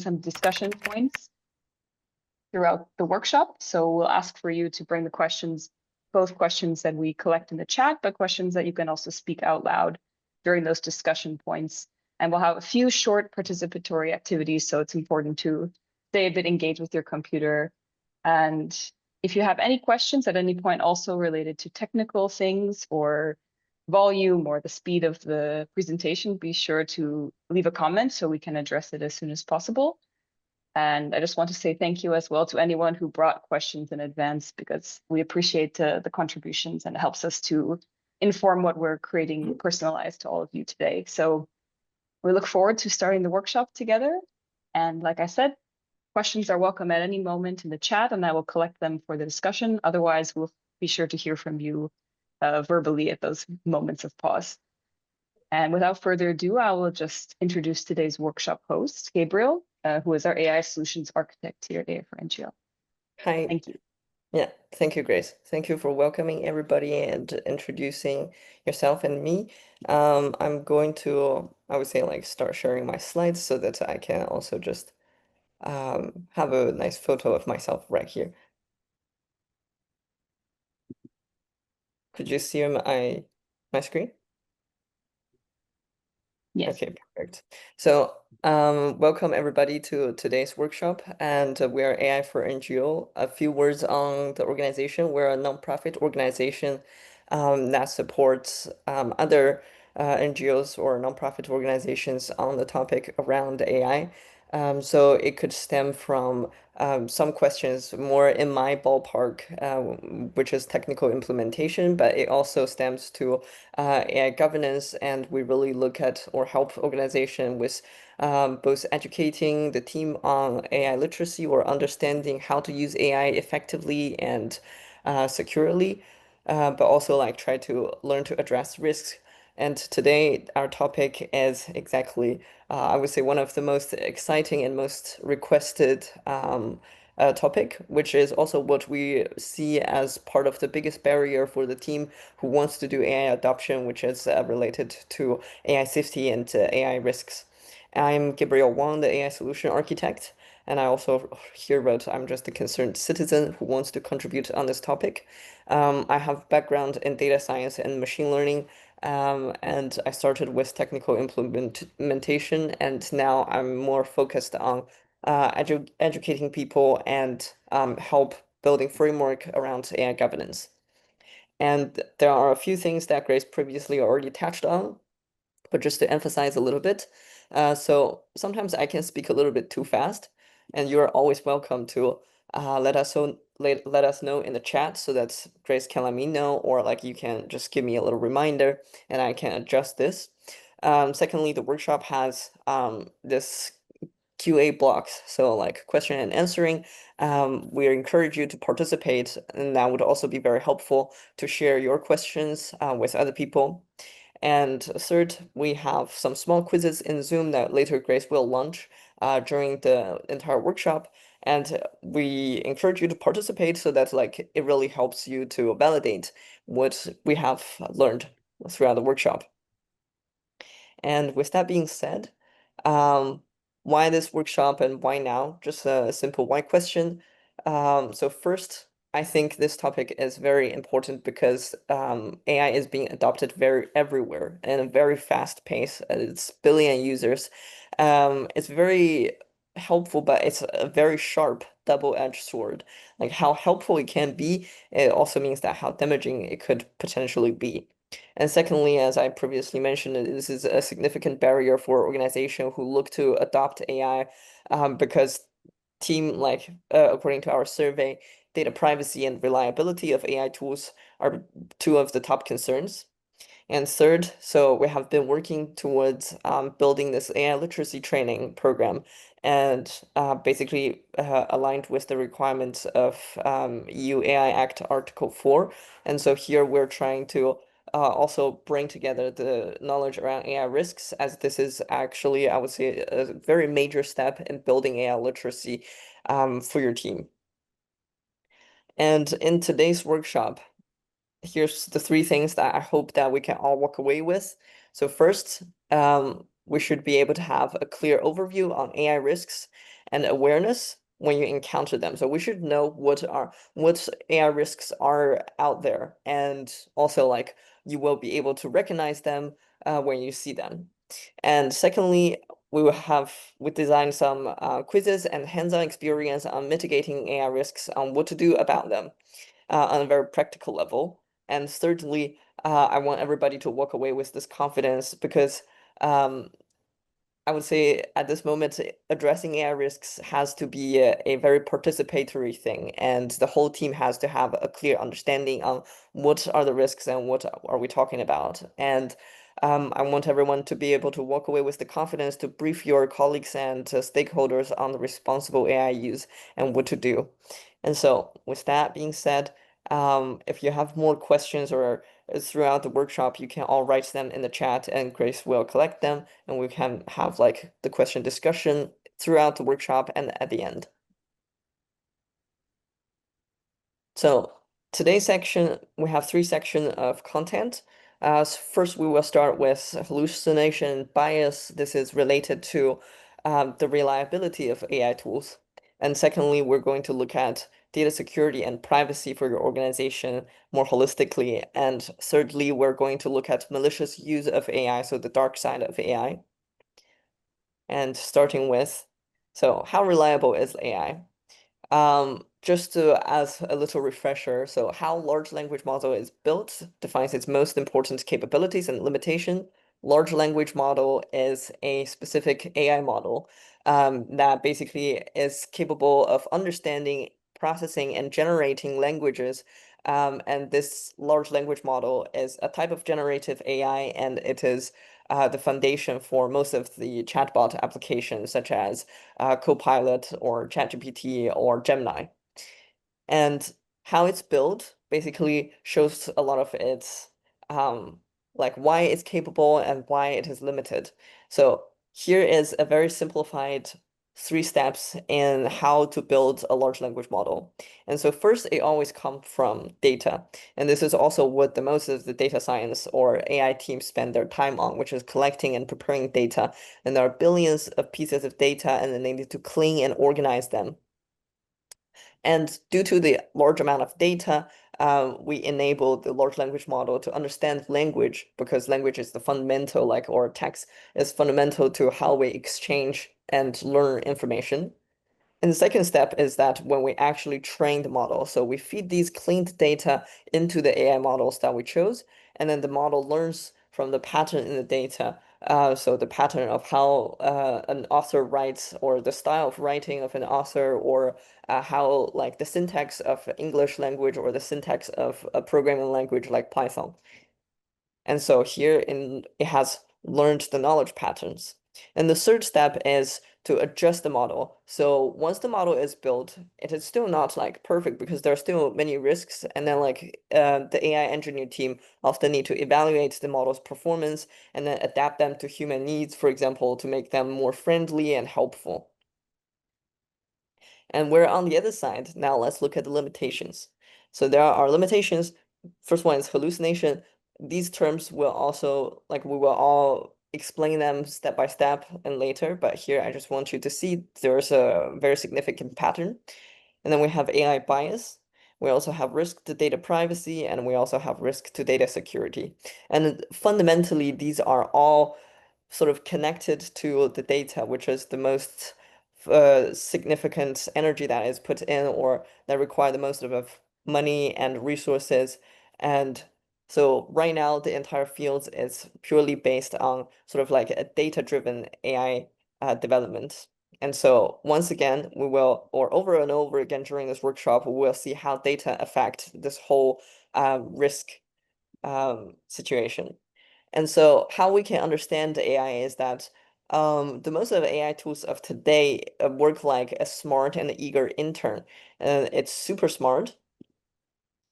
some discussion points throughout the workshop. So we'll ask for you to bring the questions, both questions that we collect in the chat, but questions that you can also speak out loud during those discussion points. And we'll have a few short participatory activities, so it's important to stay a bit engaged with your computer. And if you have any questions at any point also related to technical things or volume or the speed of the presentation, be sure to leave a comment so we can address it as soon as possible. And I just want to say thank you as well to anyone who brought questions in advance, because we appreciate the contributions and it helps us to inform what we're creating personalized to all of you today. So we look forward to starting the workshop together. And like I said, questions are welcome at any moment in the chat, and I will collect them for the discussion. Otherwise, we'll be sure to hear from you verbally at those moments of pause. And without further ado, I will just introduce today's workshop host, Gabriel, who is our AI solutions architect here at AI for NGO. Hi. Thank you. Yeah, thank you, Grace. Thank you for welcoming everybody and introducing yourself and me. I'm going to, I would say, like start sharing my slides so that I can also just have a nice photo of myself right here. Could you see my screen? Yes. Okay, perfect. So, welcome everybody to today's workshop, and we are AI for NGO. A few words on the organization. We're a nonprofit organization that supports other NGOs or nonprofit organizations on the topic around AI. So it could stem from some questions more in my ballpark, which is technical implementation, but it also stems to AI governance, and we really look at or help organization with both educating the team on AI literacy or understanding how to use AI effectively and securely, but also like try to learn to address risks. And today our topic is exactly, I would say, one of the most exciting and most requested topic, which is also what we see as part of the biggest barrier for the team who wants to do AI adoption, which is related to AI safety and AI risks. I'm Gabriel Wang, the AI solution architect, and I also here wrote I'm just a concerned citizen who wants to contribute on this topic. I have background in data science and machine learning, and I started with technical implementation, and now I'm more focused on educating people and help building framework around AI governance. And there are a few things that Grace previously already touched on, but just to emphasize a little bit. So sometimes I can speak a little bit too fast, and you're always welcome to let us know in the chat so that Grace can let me know, or like you can just give me a little reminder and I can adjust this. Secondly, the workshop has this QA blocks, so like question and answering. We encourage you to participate, and that would also be very helpful to share your questions with other people. And third, we have some small quizzes in Zoom that later Grace will launch during the entire workshop. And we encourage you to participate so that like it really helps you to validate what we have learned throughout the workshop. And with that being said, why this workshop and why now? Just a simple why question. So first, I think this topic is very important because AI is being adopted very everywhere in a very fast pace. It's billion users. It's very helpful, but it's a very sharp double-edged sword. Like how helpful it can be, it also means that how damaging it could potentially be. And secondly, as I previously mentioned, this is a significant barrier for organizations who look to adopt AI because according to our survey, data privacy and reliability of AI tools are two of the top concerns. And third, so we have been working towards building this AI literacy training program and basically aligned with the requirements of EU AI Act Article 4. And so here we're trying to also bring together the knowledge around AI risks, as this is actually, I would say, a very major step in building AI literacy for your team. And in today's workshop, here's the three things that I hope that we can all walk away with. So first, we should be able to have a clear overview on AI risks and awareness when you encounter them. So we should know what AI risks are out there, and also like you will be able to recognize them when you see them. And secondly, we designed some quizzes and hands-on experience on mitigating AI risks on what to do about them on a very practical level. And thirdly, I want everybody to walk away with this confidence because um, I would say at this moment, addressing AI risks has to be a very participatory thing, and the whole team has to have a clear understanding on what are the risks and what are we talking about. And I want everyone to be able to walk away with the confidence to brief your colleagues and stakeholders on the responsible AI use and what to do. And so, with that being said, if you have more questions or throughout the workshop, you can all write them in the chat and Grace will collect them and we can have like the question discussion throughout the workshop and at the end. So today's section, we have three sections of content. First, we will start with hallucination bias. This is related to the reliability of AI tools. And secondly, we're going to look at data security and privacy for your organization more holistically. And thirdly, we're going to look at malicious use of AI, so the dark side of AI. And starting with, so how reliable is AI? Just to as a little refresher, so how large language model is built defines its most important capabilities and limitation. Large language model is a specific AI model that basically is capable of understanding, processing, and generating languages. And this large language model is a type of generative AI, and it is the foundation for most of the chatbot applications, such as Copilot or ChatGPT or Gemini. And how it's built basically shows a lot of its like why it's capable and why it is limited. So here is a very simplified 3 steps in how to build a large language model. And so first, it always comes from data. And this is also what the most of the data science or AI teams spend their time on, which is collecting and preparing data. And there are billions of pieces of data, and then they need to clean and organize them. And due to the large amount of data, we enable the large language model to understand language because language is the fundamental, like, or text is fundamental to how we exchange and learn information. And the second step is that when we actually train the model, so we feed these cleaned data into the AI models that we chose, and then the model learns from the pattern in the data. So the pattern of how an author writes, or the style of writing of an author, or how like the syntax of English language, or the syntax of a programming language like Python. And so here it has learned the knowledge patterns. And the third step is to adjust the model. So once the model is built, it is still not like perfect because there are still many risks. And then like the AI engineer team often need to evaluate the model's performance and then adapt them to human needs, for example, to make them more friendly and helpful. And we're on the other side. Now let's look at the limitations. So there are limitations. First one is hallucination. These terms will also, like we will all explain them step by step and later, but here I just want you to see there's a very significant pattern. And then we have AI bias. We also have risk to data privacy, and we also have risk to data security. And fundamentally, these are all sort of connected to the data, which is the most significant energy that is put in or that require the most of money and resources. And so right now, the entire field is purely based on sort of like a data-driven AI development. And so once again, we will, or over and over again during this workshop, we will see how data affect this whole risk situation. And so how we can understand AI is that the most of the AI tools of today work like a smart and eager intern. And it's super smart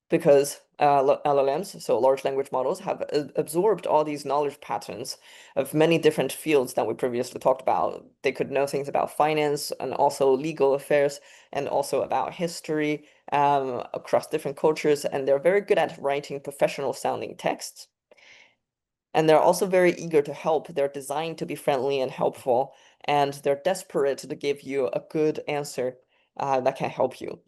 because LLMs, so large language models, have absorbed all these knowledge patterns of many different fields that we previously talked about. They could know things about finance and also legal affairs and also about history across different cultures. And they're very good at writing professional sounding texts. And they're also very eager to help. They're designed to be friendly and helpful, and they're desperate to give you a good answer that can help you.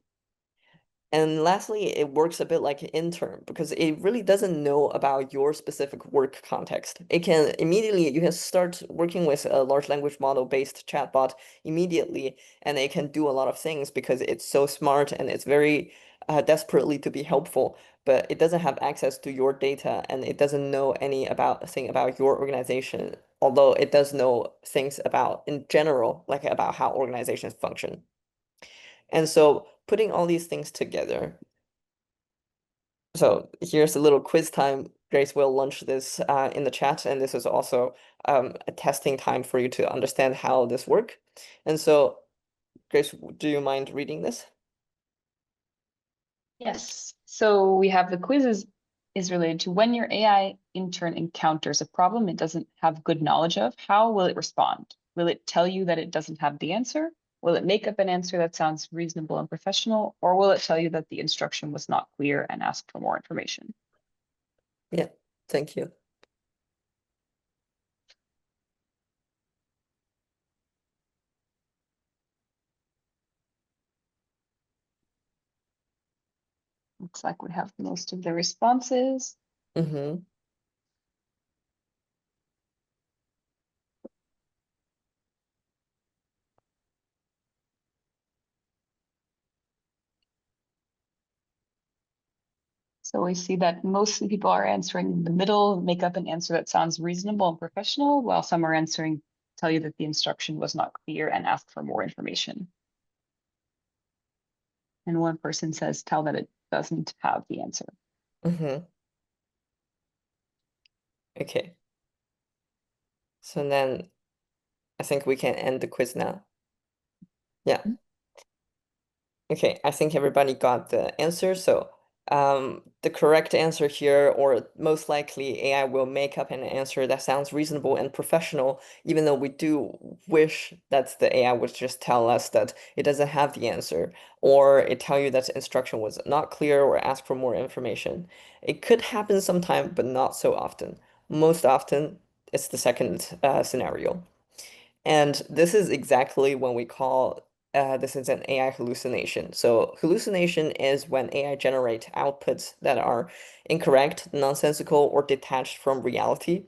And lastly, it works a bit like an intern because it really doesn't know about your specific work context. It can immediately, you can start working with a large language model based chatbot immediately, and it can do a lot of things because it's so smart and it's very desperately to be helpful, but it doesn't have access to your data and it doesn't know any about thing about your organization, although it does know things about in general, like about how organizations function. And so putting all these things together. So here's a little quiz time. Grace will launch this in the chat, and this is also a testing time for you to understand how this works. And so, Grace, do you mind reading this? Yes. So we have the quiz is related to when your AI intern encounters a problem it doesn't have good knowledge of, how will it respond? Will it tell you that it doesn't have the answer? Will it make up an answer that sounds reasonable and professional? Or will it tell you that the instruction was not clear and ask for more information? Yeah, thank you. Looks like we have most of the responses. Mm-hmm. So we see that mostly people are answering in the middle, make up an answer that sounds reasonable and professional, while some are answering, tell you that the instruction was not clear and ask for more information. And one person says, tell that it doesn't have the answer. Mm-hmm. Okay. So then I think we can end the quiz now. Yeah. Okay, I think everybody got the answer. So, the correct answer here, or most likely, AI will make up an answer that sounds reasonable and professional, even though we do wish that the AI would just tell us that it doesn't have the answer, or it tell you that the instruction was not clear, or ask for more information. It could happen sometime, but not so often. Most often, it's the second scenario. And this is exactly when we call this is an AI hallucination. So hallucination is when AI generate outputs that are incorrect, nonsensical, or detached from reality.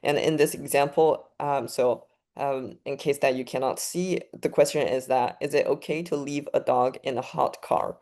And in this example, in case that you cannot see, the question is that, is it okay to leave a dog in a hot car?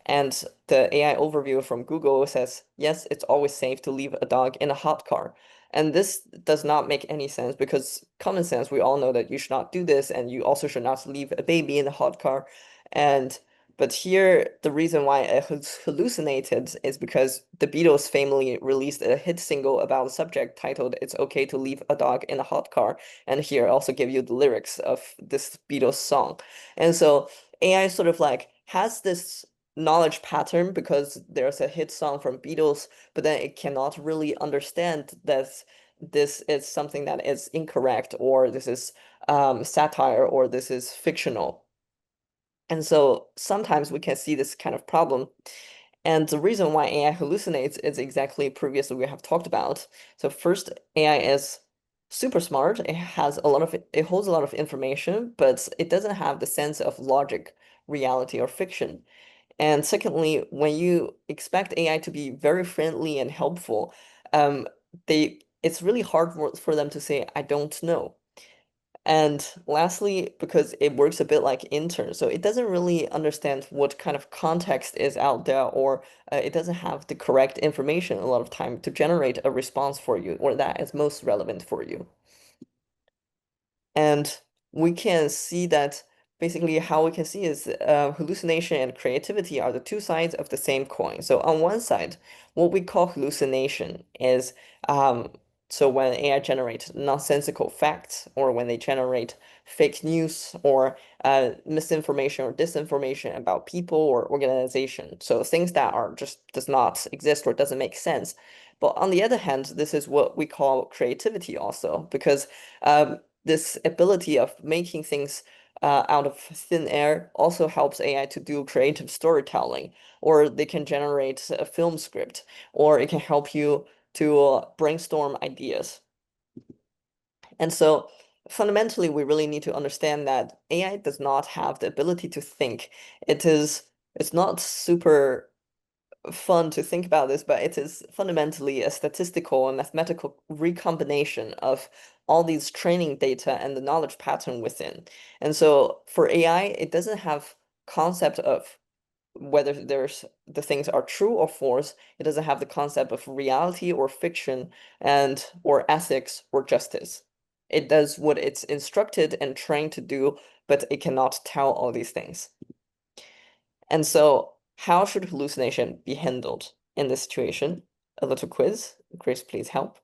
And the AI overview from Google says, yes, it's always safe to leave a dog in a hot car. And this does not make any sense because common sense, we all know that you should not do this, and you also should not leave a baby in a hot car. And but here, the reason why it hallucinated is because the Beatles famously released a hit single about the subject titled "It's Okay to Leave a Dog in a Hot Car." And here I also give you the lyrics of this Beatles song. And so AI sort of like has this knowledge pattern because there's a hit song from Beatles, but then it cannot really understand that this is something that is incorrect, or this is satire, or this is fictional. And so sometimes we can see this kind of problem. And the reason why AI hallucinates is exactly previously we have talked about. So first, AI is super smart. It holds a lot of information, but it doesn't have the sense of logic, reality, or fiction. And secondly, when you expect AI to be very friendly and helpful, um, it's really hard for them to say, I don't know. And lastly, because it works a bit like intern, so it doesn't really understand what kind of context is out there, or it doesn't have the correct information a lot of time to generate a response for you, or that is most relevant for you. And we can see that basically how we can see is hallucination and creativity are the two sides of the same coin. So on one side, what we call hallucination is um, so when AI generates nonsensical facts, or when they generate fake news, or misinformation or disinformation about people or organization. So things that are just does not exist or doesn't make sense. But on the other hand, this is what we call creativity also, because this ability of making things out of thin air also helps AI to do creative storytelling, or they can generate a film script, or it can help you to brainstorm ideas. And so fundamentally, we really need to understand that AI does not have the ability to think. It's not super fun to think about this, but it is fundamentally a statistical and mathematical recombination of all these training data and the knowledge pattern within. And so for AI, it doesn't have concept of whether the things are true or false. It doesn't have the concept of reality or fiction and or ethics or justice. It does what it's instructed and trained to do, but it cannot tell all these things. And so how should hallucination be handled in this situation? A little quiz. Grace, please help.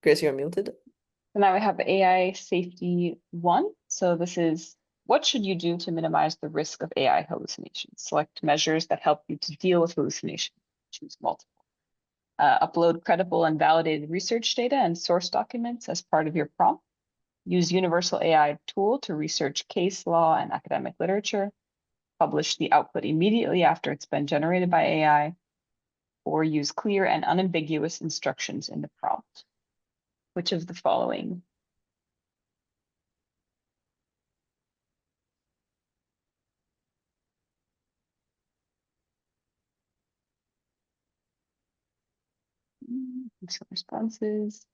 Grace, you're muted. So now we have AI safety 1. So this is what should you do to minimize the risk of AI hallucinations? Select measures that help you to deal with hallucination. Choose multiple. Upload credible and validated research data and source documents as part of your prompt. Use universal AI tool to research case law and academic literature. Publish the output immediately after it's been generated by AI. Or use clear and unambiguous instructions in the prompt. Which of the following? Some responses.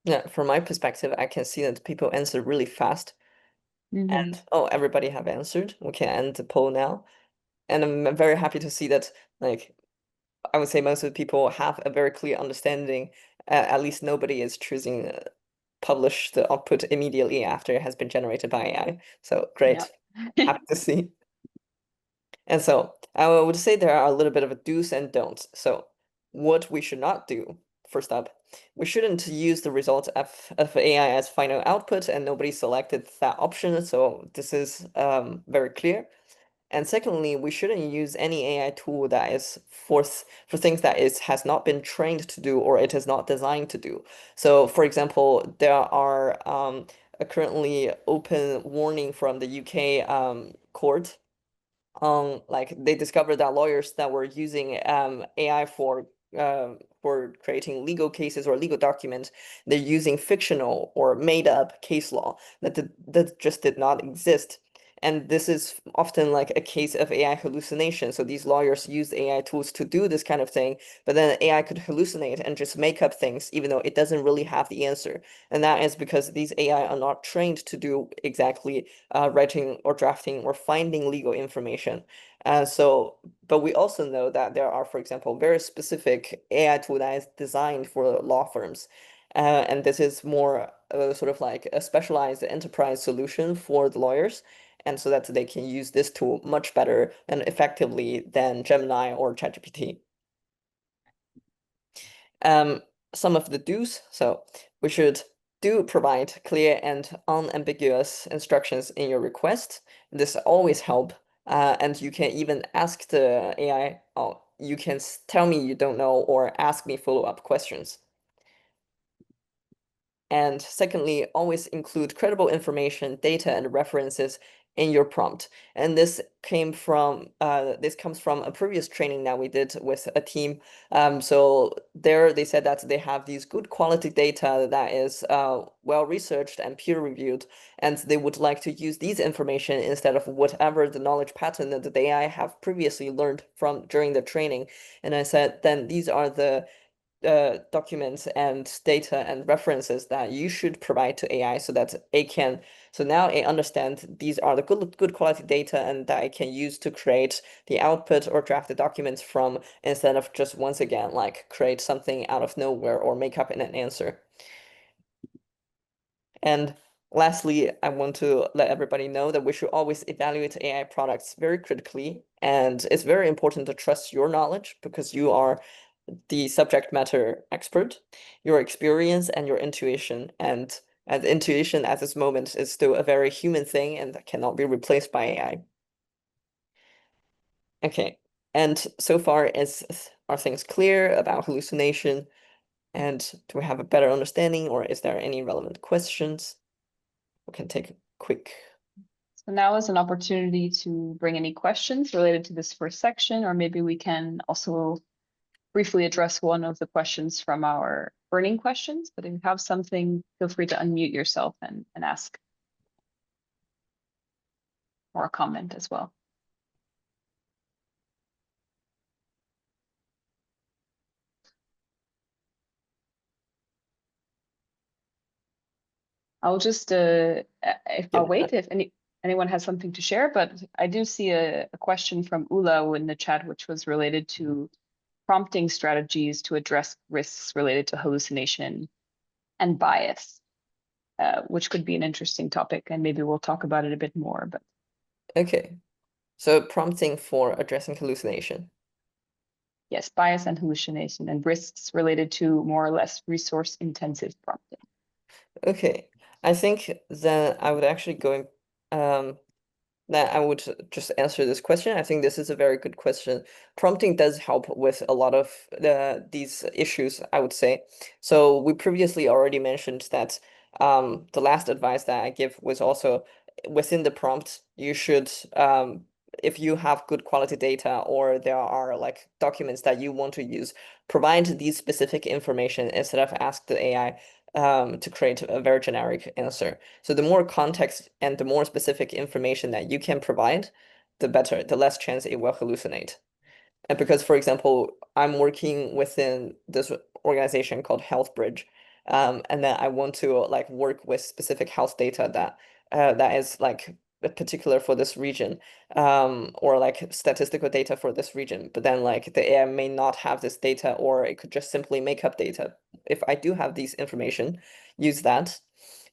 Yeah, from my perspective, I can see that people answer really fast. And oh, everybody have answered. We can end the poll now. And I'm very happy to see that, like, I would say most of the people have a very clear understanding. At least nobody is choosing publish the output immediately after it has been generated by AI. So great. Yeah. Happy to see. And so I would say there are a little bit of a do's and don'ts. So what we should not do, first up, we shouldn't use the results of AI as final output, and nobody selected that option. So this is very clear. And secondly, we shouldn't use any AI tool that is for things that is has not been trained to do or it is not designed to do. So for example, there are a currently open warning from the UK court like they discovered that lawyers that were using AI for creating legal cases or legal documents, they're using fictional or made up case law that just did not exist. And this is often like a case of AI hallucination. So these lawyers use AI tools to do this kind of thing, but then AI could hallucinate and just make up things, even though it doesn't really have the answer. And that is because these AI are not trained to do exactly writing or drafting or finding legal information. But we also know that there are, for example, very specific AI tool that is designed for law firms. And this is more sort of like a specialized enterprise solution for the lawyers. And so that they can use this tool much better and effectively than Gemini or ChatGPT. Um, some of the do's. So we should do provide clear and unambiguous instructions in your request. This always help. And you can even ask the AI, oh, you can tell me you don't know or ask me follow-up questions. And secondly, always include credible information, data, and references in your prompt. And this comes from a previous training that we did with a team. So there they said that they have these good quality data that is well researched and peer reviewed, and they would like to use these information instead of whatever the knowledge pattern that the AI have previously learned from during the training. And I said, then these are the documents and data and references that you should provide to AI so that it can so now it understands these are the good quality data and that it can use to create the output or draft the documents from instead of just once again like create something out of nowhere or make up an answer. And lastly, I want to let everybody know that we should always evaluate AI products very critically. And it's very important to trust your knowledge because you are the subject matter expert, your experience and your intuition. And intuition at this moment is still a very human thing and that cannot be replaced by AI. Okay. And so far, are things clear about hallucination? And do we have a better understanding, or is there any relevant questions? We can take a quick. So now is an opportunity to bring any questions related to this first section, or maybe we can also briefly address one of the questions from our burning questions. But if you have something, feel free to unmute yourself and ask, or comment as well. I'll just I'll wait if anyone has something to share, but I do see a question from Ula in the chat, which was related to prompting strategies to address risks related to hallucination and bias, which could be an interesting topic, and maybe we'll talk about it a bit more. But Okay, so prompting for addressing hallucination. yes, bias and hallucination and risks related to more or less resource intensive prompting. Okay, I think then I would actually that I would just answer this question. I think this is a very good question. Prompting does help with a lot of these issues, I would say. So we previously already mentioned that the last advice that I give was also within the prompt, you should if you have good quality data or there are like documents that you want to use, provide these specific information instead of ask the AI to create a very generic answer. So the more context and the more specific information that you can provide, the better, the less chance it will hallucinate. And because, for example, I'm working within this organization called HealthBridge, and then I want to like work with specific health data that is like particular for this region, or like statistical data for this region. But then like the AI may not have this data, or it could just simply make up data. If I do have these information, use that.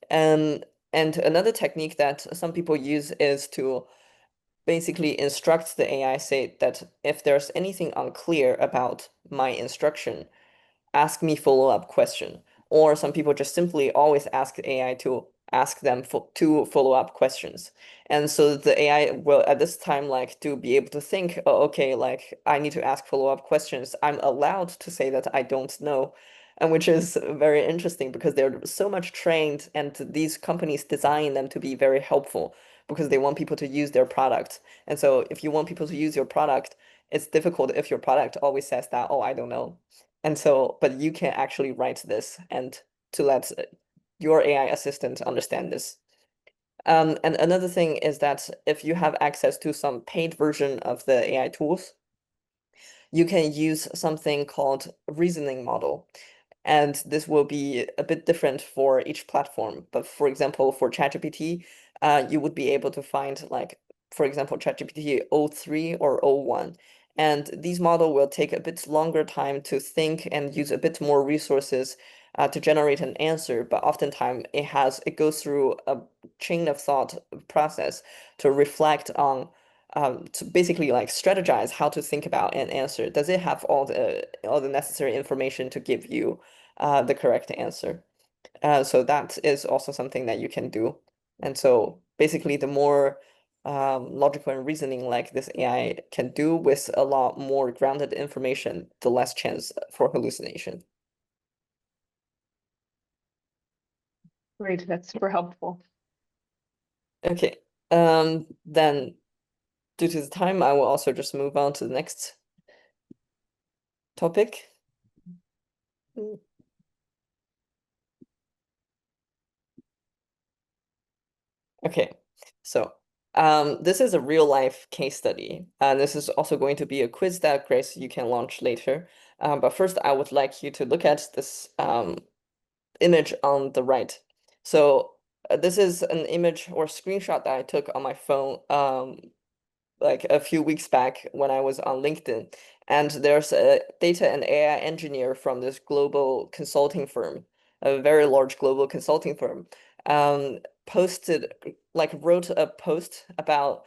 And another technique that some people use is to basically instructs the AI, say that if there's anything unclear about my instruction, ask me follow-up question. Or some people just simply always ask the AI to ask them for two follow-up questions. And so the AI will at this time like to be able to think, oh, okay, like I need to ask follow-up questions. I'm allowed to say that I don't know. And which is very interesting because they're so much trained and these companies design them to be very helpful because they want people to use their product. And so if you want people to use your product, it's difficult if your product always says that, oh, I don't know. And so, but you can actually write this and to let your AI assistant understand this. And another thing is that if you have access to some paid version of the AI tools, you can use something called reasoning model. And this will be a bit different for each platform. But for example, for ChatGPT, you would be able to find like, for example, ChatGPT o3 or o1. And these model will take a bit longer time to think and use a bit more resources to generate an answer. But oftentimes it goes through a chain of thought process to reflect on to basically like strategize how to think about an answer. Does it have all the necessary information to give you the correct answer? So that is also something that you can do. And so basically the more logical and reasoning like this AI can do with a lot more grounded information, the less chance for hallucination. Great, that's super helpful. Okay, then due to the time, I will also just move on to the next topic. Okay, so this is a real life case study, and this is also going to be a quiz that Grace you can launch later. But first, I would like you to look at this image on the right. So this is an image or screenshot that I took on my phone like a few weeks back when I was on LinkedIn. And there's a data and AI engineer from this global consulting firm, a very large global consulting firm, posted, like wrote a post about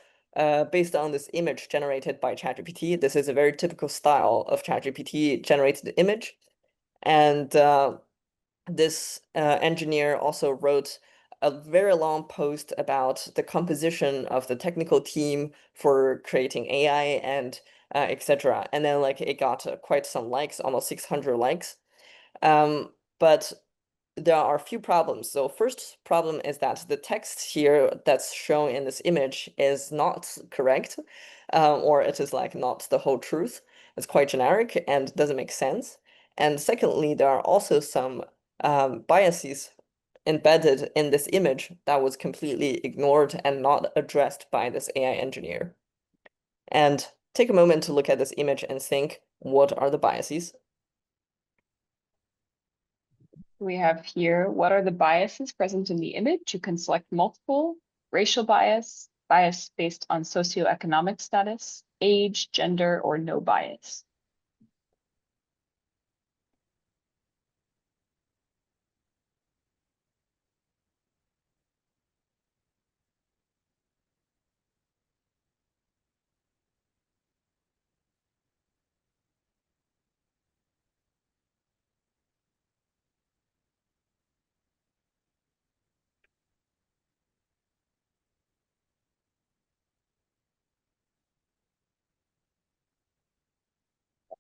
based on this image generated by ChatGPT. This is a very typical style of ChatGPT generated image. And this engineer also wrote a very long post about the composition of the technical team for creating AI and etc. And then like it got quite some likes, almost 600 likes. But there are a few problems. So first problem is that the text here that's shown in this image is not correct, or it is like not the whole truth. It's quite generic and doesn't make sense. And secondly, there are also some biases embedded in this image that was completely ignored and not addressed by this AI engineer. And take a moment to look at this image and think, what are the biases? We have here, what are the biases present in the image? You can select multiple: racial bias, bias based on socioeconomic status, age, gender, or no bias.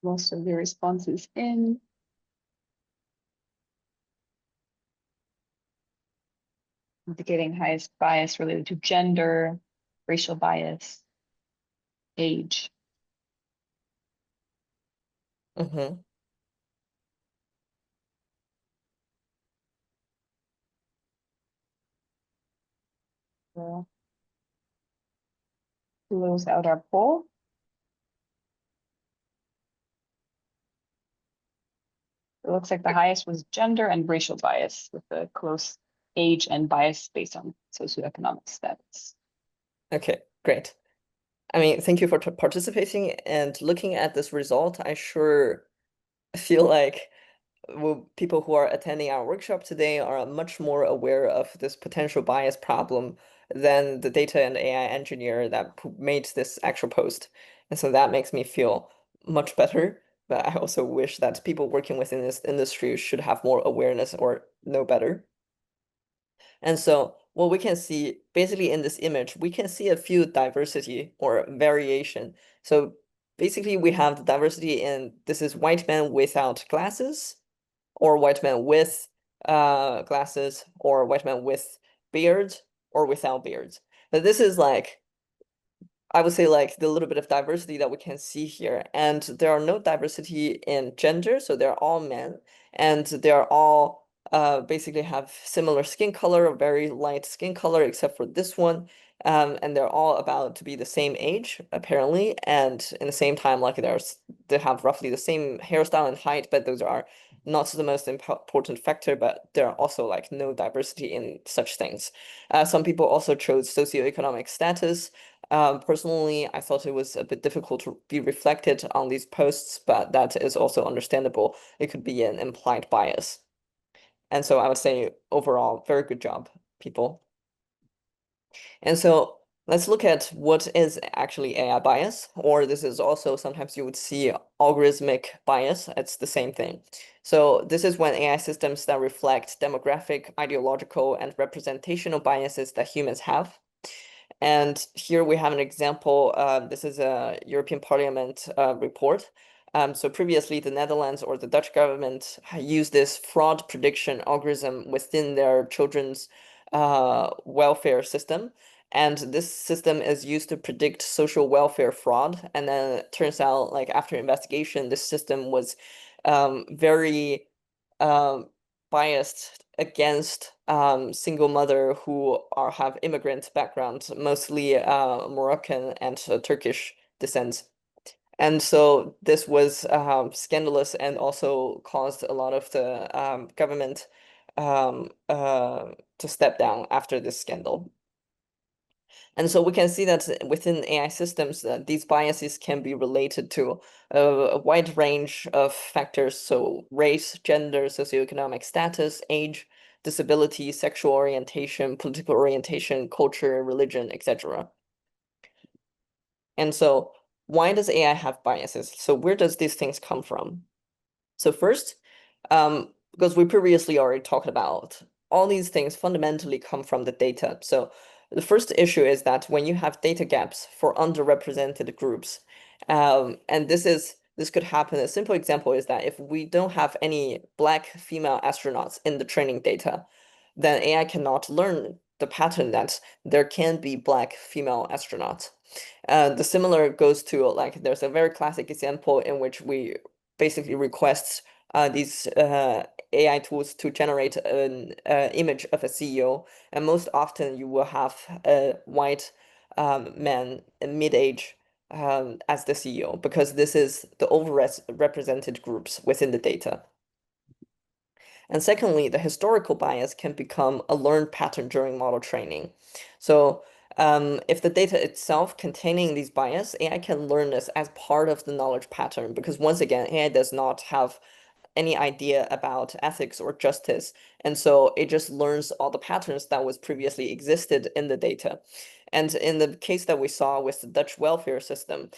Most of the responses in. Indicating highest bias related to gender, racial bias, age. Mm-hmm. We'll close out our poll. It looks like the highest was gender and racial bias, with a close age and bias based on socioeconomic status. Okay, great. I mean, thank you for participating and looking at this result. I sure feel like people who are attending our workshop today are much more aware of this potential bias problem than the data and AI engineer that made this actual post. And so that makes me feel much better. But I also wish that people working within this industry should have more awareness or know better. And so what we can see basically in this image, we can see a few diversity or variation. So basically we have the diversity in this is white man without glasses, or white man with glasses, or white man with beards or without beards. But this is like I would say like the little bit of diversity that we can see here. And there are no diversity in gender, so they're all men, and they're all basically have similar skin color, a very light skin color, except for this one. And they're all about to be the same age, apparently, and in the same time, like they have roughly the same hairstyle and height, but those are not the most important factor, but there are also like no diversity in such things. Some people also chose socioeconomic status. Personally, I thought it was a bit difficult to be reflected on these posts, but that is also understandable. It could be an implied bias. And so I would say overall, very good job, people. And so let's look at what is actually AI bias, or this is also sometimes you would see algorithmic bias. It's the same thing. So this is when AI systems that reflect demographic, ideological, and representational biases that humans have. And here we have an example. This is a European Parliament report. So previously, the Netherlands or the Dutch government used this fraud prediction algorithm within their children's welfare system. And this system is used to predict social welfare fraud. And then it turns out, like after investigation, this system was very um, biased against single mother who have immigrant backgrounds, mostly Moroccan and Turkish descent. And so this was scandalous and also caused a lot of the government to step down after this scandal. And so we can see that within AI systems, these biases can be related to a wide range of factors. So race, gender, socioeconomic status, age, disability, sexual orientation, political orientation, culture, religion, etc. And so why does AI have biases? So where does these things come from? So first, because we previously already talked about all these things fundamentally come from the data. So the first issue is that when you have data gaps for underrepresented groups, and this this could happen, a simple example is that if we don't have any Black female astronauts in the training data, then AI cannot learn the pattern that there can be Black female astronauts. The similar goes to like there's a very classic example in which we basically request these AI tools to generate an image of a CEO, and most often you will have a white man in mid-age as the CEO because this is the overrepresented groups within the data. And secondly, the historical bias can become a learned pattern during model training. So if the data itself containing these bias, AI can learn this as part of the knowledge pattern because once again, AI does not have any idea about ethics or justice. And so it just learns all the patterns that was previously existed in the data. And in the case that we saw with the Dutch welfare system,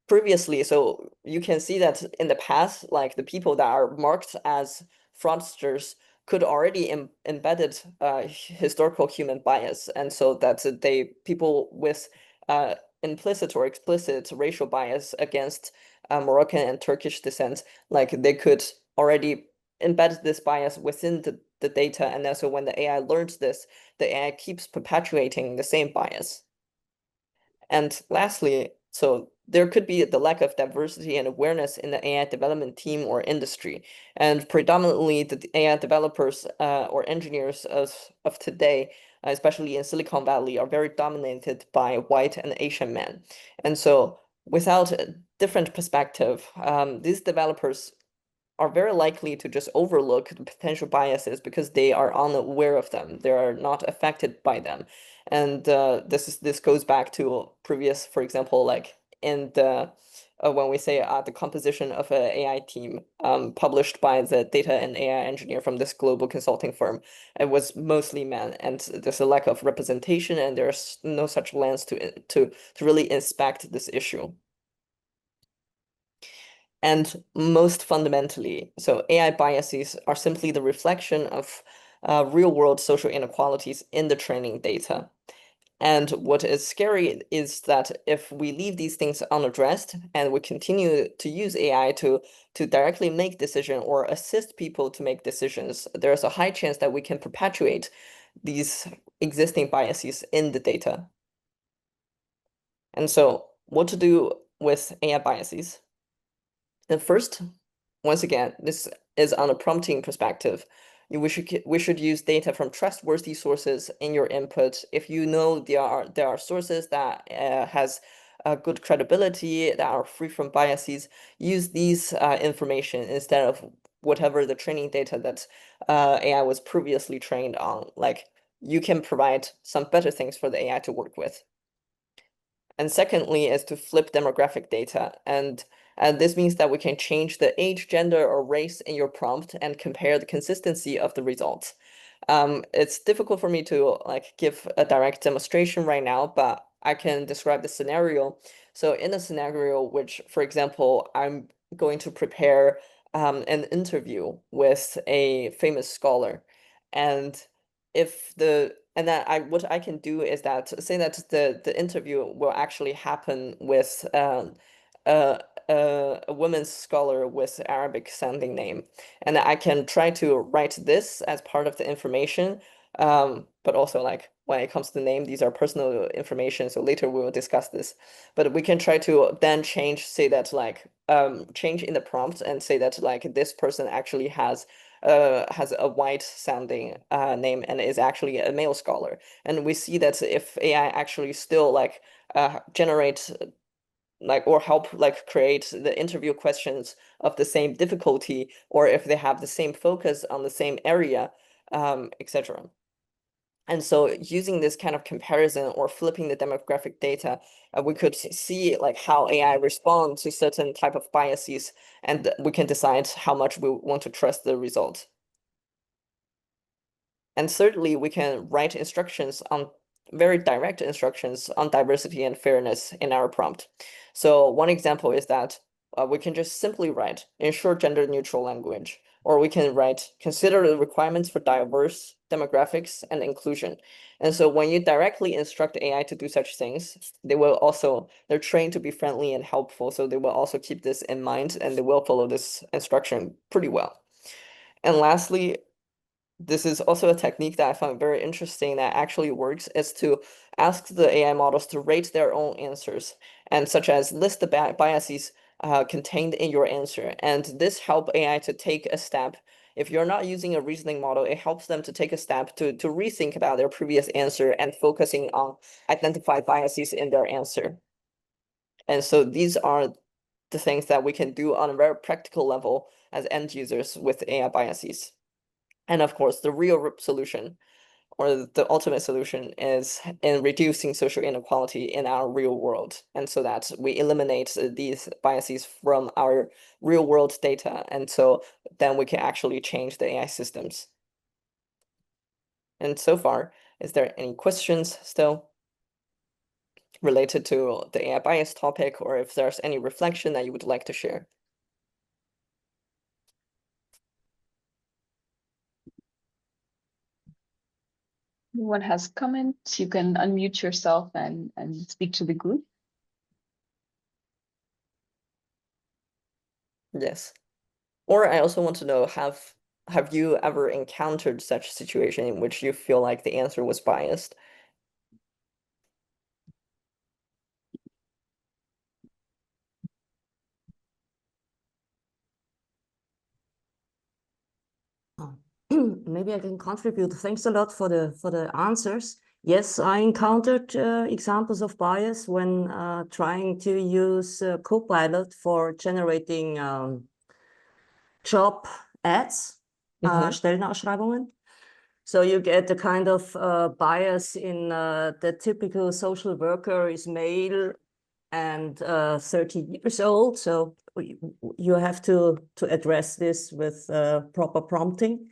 previously, so you can see that in the past, like the people that are marked as fraudsters could already embedded historical human bias, and so that people with implicit or explicit racial bias against Moroccan and Turkish descent, like they could already embed this bias within the data, and then so when the AI learns this, the AI keeps perpetuating the same bias. And lastly, so there could be the lack of diversity and awareness in the AI development team or industry. And predominantly the AI developers or engineers of today, especially in Silicon Valley, are very dominated by white and Asian men. And so without a different perspective, these developers are very likely to just overlook the potential biases because they are unaware of them. They are not affected by them. And this goes back to previous, for example, like in the when we say the composition of an AI team published by the data and AI engineer from this global consulting firm, it was mostly men, and there's a lack of representation, and there's no such lens to really inspect this issue. And most fundamentally, so AI biases are simply the reflection of real-world social inequalities in the training data. And what is scary is that if we leave these things unaddressed and we continue to use AI to directly make decisions or assist people to make decisions, there's a high chance that we can perpetuate these existing biases in the data. And so what to do with AI biases? And first, once again, this is on a prompting perspective. We should use data from trustworthy sources in your input. If you know there are sources that has good credibility, that are free from biases, use these information instead of whatever the training data that AI was previously trained on. Like you can provide some better things for the AI to work with. And secondly is to flip demographic data. And this means that we can change the age, gender, or race in your prompt and compare the consistency of the results. It's difficult for me to like give a direct demonstration right now, but I can describe the scenario. So in a scenario which, for example, I'm going to prepare an interview with a famous scholar, and if the and then what I can do is that say that the interview will actually happen with uh, a women's scholar with Arabic sounding name, and I can try to write this as part of the information. But also like when it comes to the name, these are personal information, so later we will discuss this. But we can try to then say that like change in the prompt and say that like this person actually has a white sounding name and is actually a male scholar. And we see that if AI actually still like generate like or help like create the interview questions of the same difficulty, or if they have the same focus on the same area, etc. And so using this kind of comparison or flipping the demographic data, we could see like how AI responds to certain type of biases, and we can decide how much we want to trust the result. And thirdly, we can write instructions on very direct instructions on diversity and fairness in our prompt. So one example is that we can just simply write ensure gender neutral language, or we can write, consider the requirements for diverse demographics and inclusion. And so when you directly instruct AI to do such things, they're trained to be friendly and helpful. So they will also keep this in mind and they will follow this instruction pretty well. And lastly, this is also a technique that I found very interesting that actually works is to ask the AI models to rate their own answers and such as list the biases contained in your answer. And this help AI to take a step. If you're not using a reasoning model, it helps them to take a step to rethink about their previous answer and focusing on identify biases in their answer. And so these are the things that we can do on a very practical level as end users with AI biases. And of course, the real solution or the ultimate solution is in reducing social inequality in our real world. And so that we eliminate these biases from our real world data. And so then we can actually change the AI systems. And so far, is there any questions still related to the AI bias topic, or if there's any reflection that you would like to share? Anyone has comments, you can unmute yourself and speak to the group. Yes. Or I also want to know, have you ever encountered such situation in which you feel like the answer was biased? Oh, maybe I can contribute. Thanks a lot for the answers. Yes, I encountered examples of bias when trying to use Copilot for generating job ads, Stellenausschreibungen. So you get a kind of bias in the typical social worker is male and 30 years old. So you have to address this with proper prompting.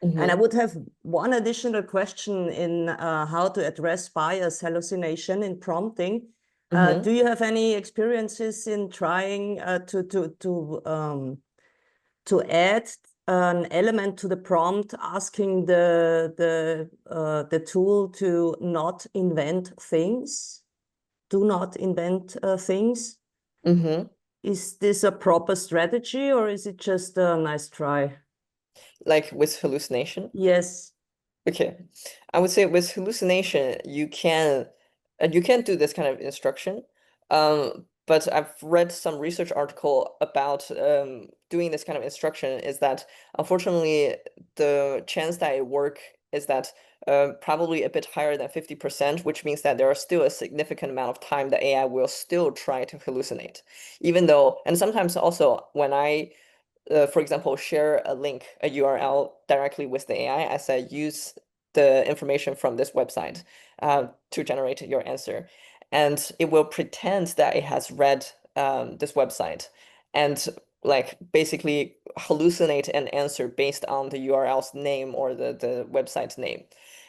And I would have one additional question in how to address bias hallucination in prompting. Do you have any experiences in trying to add an element to the prompt, asking the tool to not invent things? Do not invent things. Is this a proper strategy or is it just a nice try? Like with hallucination? Yes. Okay. I would say with hallucination, you can do this kind of instruction. But I've read some research article about doing this kind of instruction is that unfortunately the chance that it work is that probably a bit higher than 50%, which means that there are still a significant amount of time that AI will still try to hallucinate. Even though, and sometimes also when I for example, share a link, a URL directly with the AI. I said, use the information from this website to generate your answer. And it will pretend that it has read this website and like basically hallucinate an answer based on the URL's name or the website's name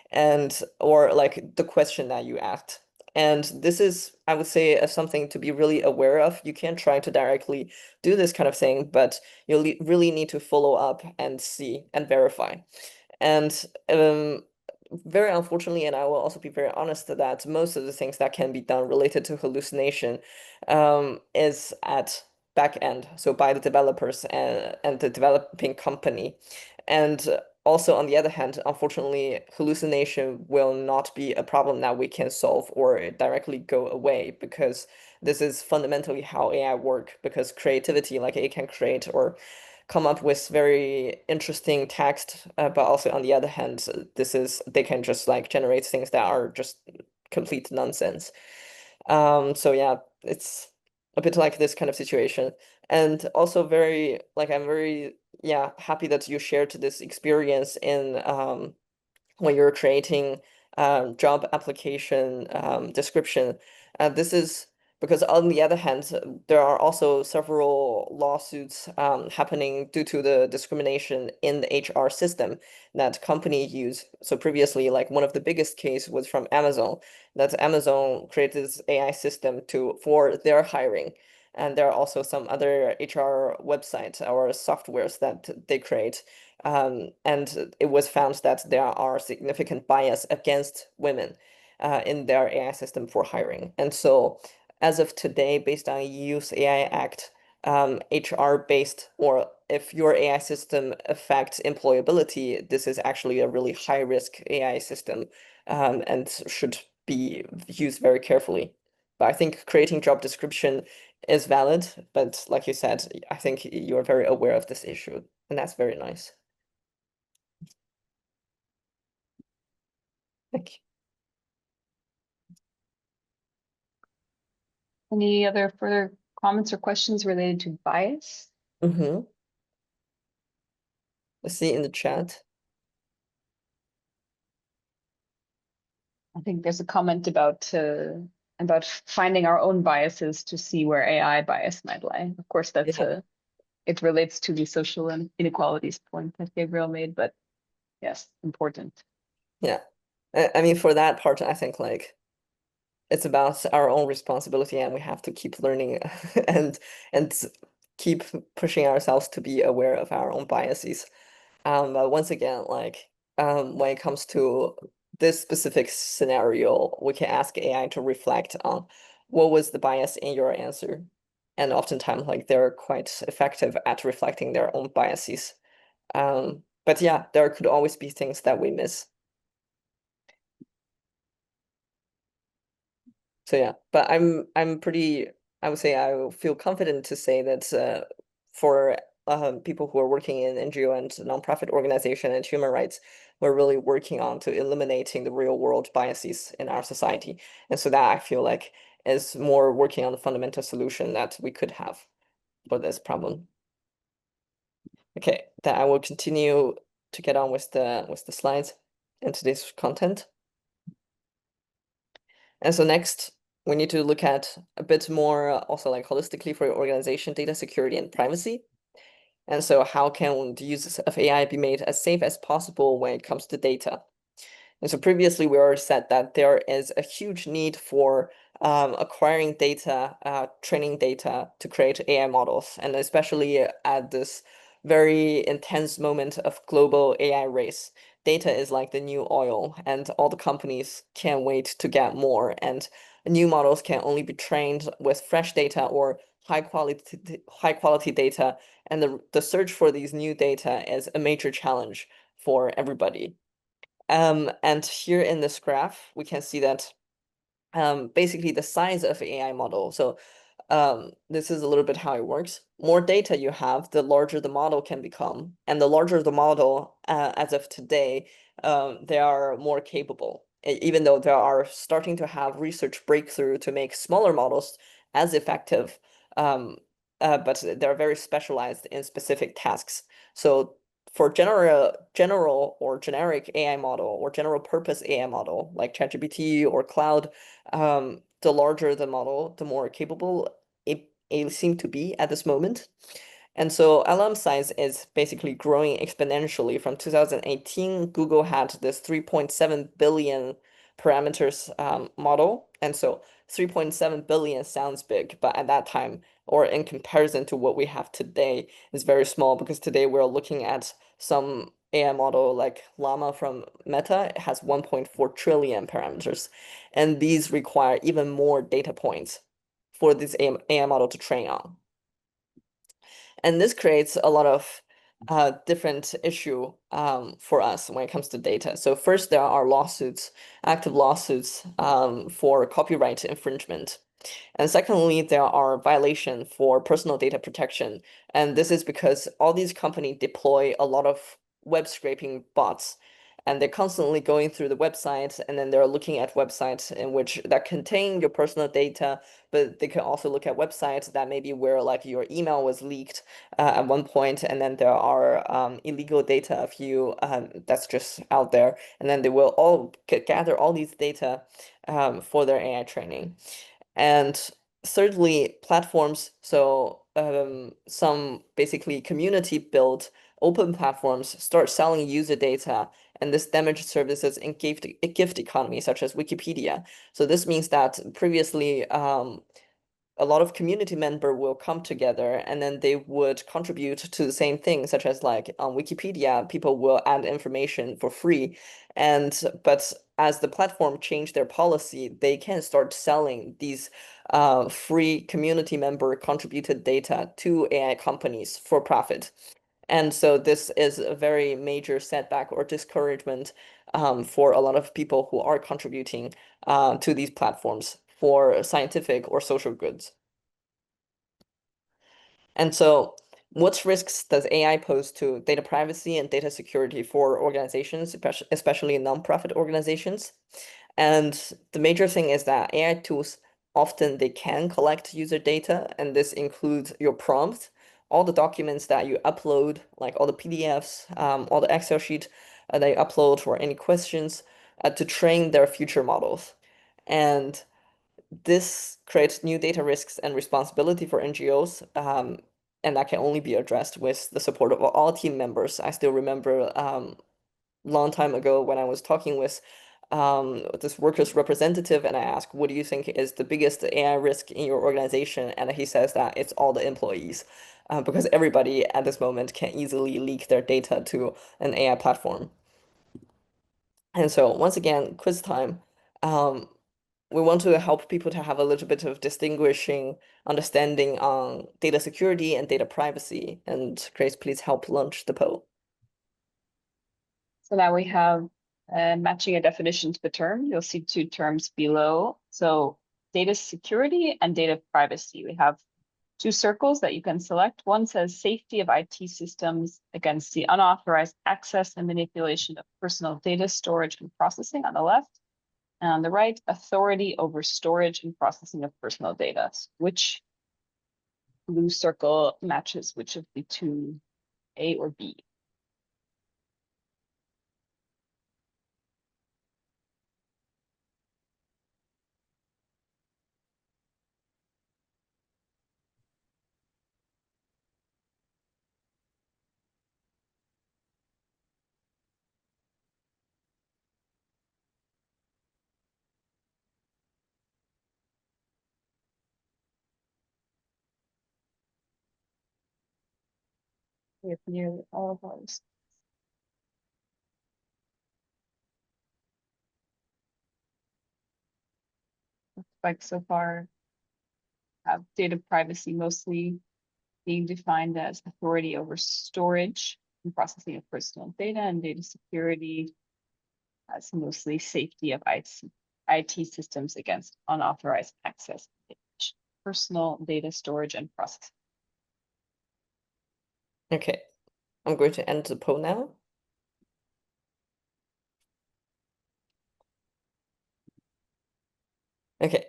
and or like the question that you asked. And this is, I would say, something to be really aware of. You can't try to directly do this kind of thing, but you really need to follow up and see and verify. And very unfortunately, and I will also be very honest that most of the things that can be done related to hallucination is at back end, so by the developers and the developing company. And also, on the other hand, unfortunately, hallucination will not be a problem that we can solve or directly go away because this is fundamentally how AI work because creativity, like it can create or come up with very interesting text, but also on the other hand, they can just like generate things that are just complete nonsense. So yeah, it's a bit like this kind of situation. And also very like I'm very yeah happy that you shared this experience in when you're creating job application description. This is because on the other hand, there are also several lawsuits happening due to the discrimination in the HR system that company use. So previously, like one of the biggest case was from Amazon, that Amazon created this AI system for their hiring. And there are also some other HR websites or softwares that they create. And it was found that there are significant bias against women in their AI system for hiring. And so as of today, based on EU's AI Act, HR-based, or if your AI system affects employability, this is actually a really high-risk AI system and should be used very carefully. But I think creating job description is valid, but like you said, I think you're very aware of this issue, and that's very nice. Thank you. Any other further comments or questions related to bias? Let's see in the chat. I think there's a comment about finding our own biases to see where AI bias might lie. Of course, that's Yeah. it relates to the social inequalities point that Gabriel made, but yes, important. Yeah. I mean, for that part, I think like it's about our own responsibility, and we have to keep learning and keep pushing ourselves to be aware of our own biases. But once again, like when it comes to this specific scenario, we can ask AI to reflect on what was the bias in your answer. And oftentimes, like they're quite effective at reflecting their own biases. But yeah, there could always be things that we miss. So yeah, but I'm pretty, I would say I feel confident to say that for people who are working in NGO and nonprofit organization and human rights, we're really working on to eliminating the real world biases in our society. And so that I feel like is more working on the fundamental solution that we could have for this problem. Okay, then I will continue to get on with the slides and today's content. And so next, we need to look at a bit more also like holistically for your organization, data security and privacy. And so how can the use of AI be made as safe as possible when it comes to data? And so previously we already said that there is a huge need for acquiring data, training data to create AI models, and especially at this very intense moment of global AI race. Data is like the new oil, and all the companies can't wait to get more. And new models can only be trained with fresh data or high quality data. And the search for these new data is a major challenge for everybody. And here in this graph, we can see that basically the size of AI model. So this is a little bit how it works. More data you have, the larger the model can become. And the larger the model, as of today, they are more capable. Even though there are starting to have research breakthrough to make smaller models as effective, but they're very specialized in specific tasks. So for general or generic AI model or general purpose AI model like ChatGPT or Cloud, the larger the model, the more capable it seemed to be at this moment. And so LM size is basically growing exponentially. From 2018, Google had this 3.7 billion parameters model. And so 3.7 billion sounds big, but at that time, or in comparison to what we have today, is very small because today we're looking at some AI model like Llama from Meta. It has 1.4 trillion parameters. And these require even more data points for this AI model to train on. And this creates a lot of different issue for us when it comes to data. So first, there are lawsuits, active lawsuits for copyright infringement. And secondly, there are violations for personal data protection. And this is because all these companies deploy a lot of web scraping bots. And they're constantly going through the website, and then they're looking at websites in which that contain your personal data, but they can also look at websites that maybe where like your email was leaked at one point, and then there are illegal data of you that's just out there, and then they will all gather all these data for their AI training. And thirdly, platforms. So some basically community built open platforms start selling user data, and this damages services in gift economy, such as Wikipedia. So this means that previously a lot of community member will come together and then they would contribute to the same thing, such as like on Wikipedia, people will add information for free. But as the platform change their policy, they can start selling these free community member contributed data to AI companies for profit. And so this is a very major setback or discouragement for a lot of people who are contributing to these platforms for scientific or social goods. And so what risks does AI pose to data privacy and data security for organizations, especially nonprofit organizations? And the major thing is that AI tools often they can collect user data, and this includes your prompts, all the documents that you upload, like all the PDFs, all the Excel sheet that you upload, or any questions to train their future models. And this creates new data risks and responsibility for NGOs, and that can only be addressed with the support of all team members. I still remember long time ago when I was talking with this workers representative and I asked, what do you think is the biggest AI risk in your organization? And he says that it's all the employees, because everybody at this moment can easily leak their data to an AI platform. And so once again, quiz time. We want to help people to have a little bit of distinguishing understanding on data security and data privacy. And Grace, please help launch the poll. So now we have matching a definition to the term. You'll see two terms below. So data security and data privacy. We have two circles that you can select. One says safety of IT systems against the unauthorized access and manipulation of personal data storage and processing on the left. And on the right, authority over storage and processing of personal data. So which blue circle matches which of the two, A or B? We have nearly all of ours. Looks like so far have data privacy mostly being defined as authority over storage and processing of personal data, and data security as mostly safety of IT systems against unauthorized access, personal data storage and processing. Okay, I'm going to end the poll now. Okay,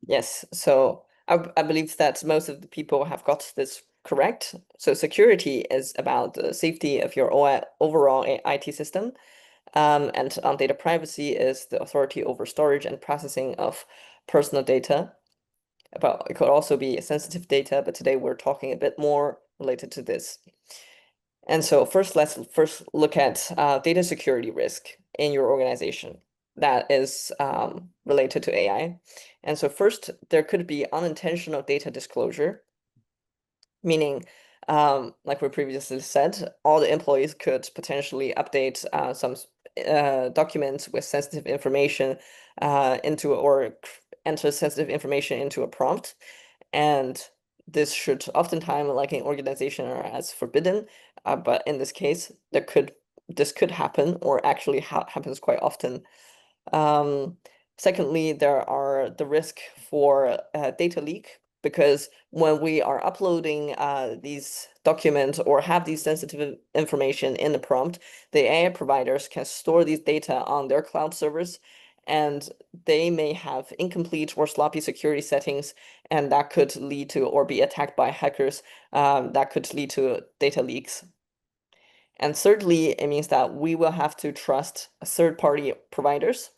yes, so I believe that most of the people have got this correct. So security is about the safety of your overall IT system. And data privacy is the authority over storage and processing of personal data. But it could also be sensitive data, but today we're talking a bit more related to this. And so let's first look at data security risk in your organization that is related to AI. And so first, there could be unintentional data disclosure, meaning, like we previously said, all the employees could potentially update some documents with sensitive information into or enter sensitive information into a prompt. And this should oftentimes, like in organization, are as forbidden. But in this case, this could happen, or actually happens quite often. Secondly, there are the risk for data leak, because when we are uploading these documents or have these sensitive information in the prompt, the AI providers can store these data on their cloud servers, and they may have incomplete or sloppy security settings, and that could lead to or be attacked by hackers. That could lead to data leaks. And thirdly, it means that we will have to trust third-party providers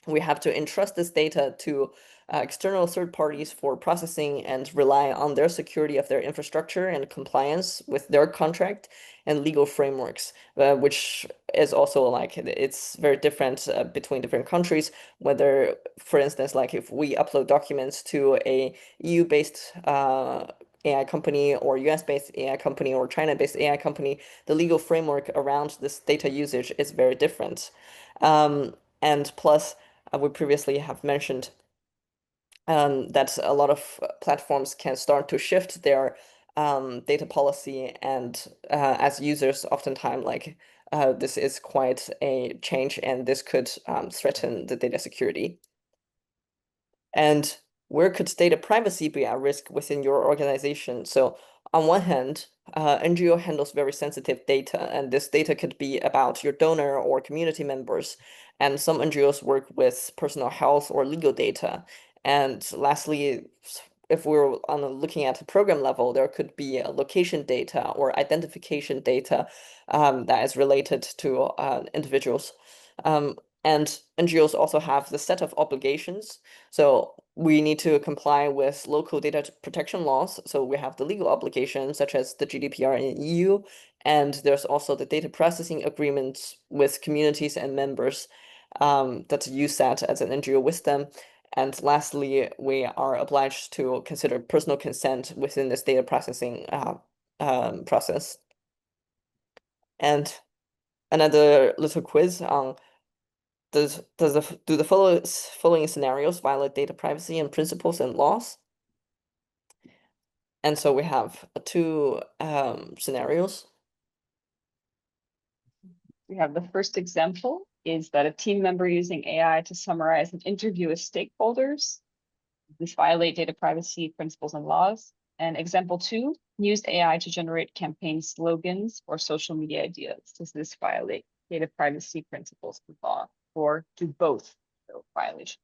we have to entrust this data to external third parties for processing and rely on their security of their infrastructure and compliance with their contract and legal frameworks, which is also like it's very different between different countries. Whether, for instance, like if we upload documents to a EU-based AI company or US-based AI company or China-based AI company, the legal framework around this data usage is very different. And plus, we previously have mentioned that a lot of platforms can start to shift their data policy, and as users, oftentimes like this is quite a change, and this could threaten the data security. And where could data privacy be at risk within your organization? So on one hand, NGO handles very sensitive data, and this data could be about your donor or community members. And some NGOs work with personal health or legal data. And lastly, if we're looking at a program level, there could be a location data or identification data that is related to individuals. And NGOs also have the set of obligations. So we need to comply with local data protection laws. So we have the legal obligations such as the GDPR in EU, and there's also the data processing agreements with communities and members that use that as an NGO with them. And lastly, we are obliged to consider personal consent within this data processing process. And another little quiz on do the following scenarios violate data privacy and principles and laws? And so we have two scenarios. We have the first example is that a team member using AI to summarize an interview with stakeholders. This violate data privacy principles and laws. And example 2, used AI to generate campaign slogans or social media ideas. Does this violate data privacy principles and law, or do both show violation?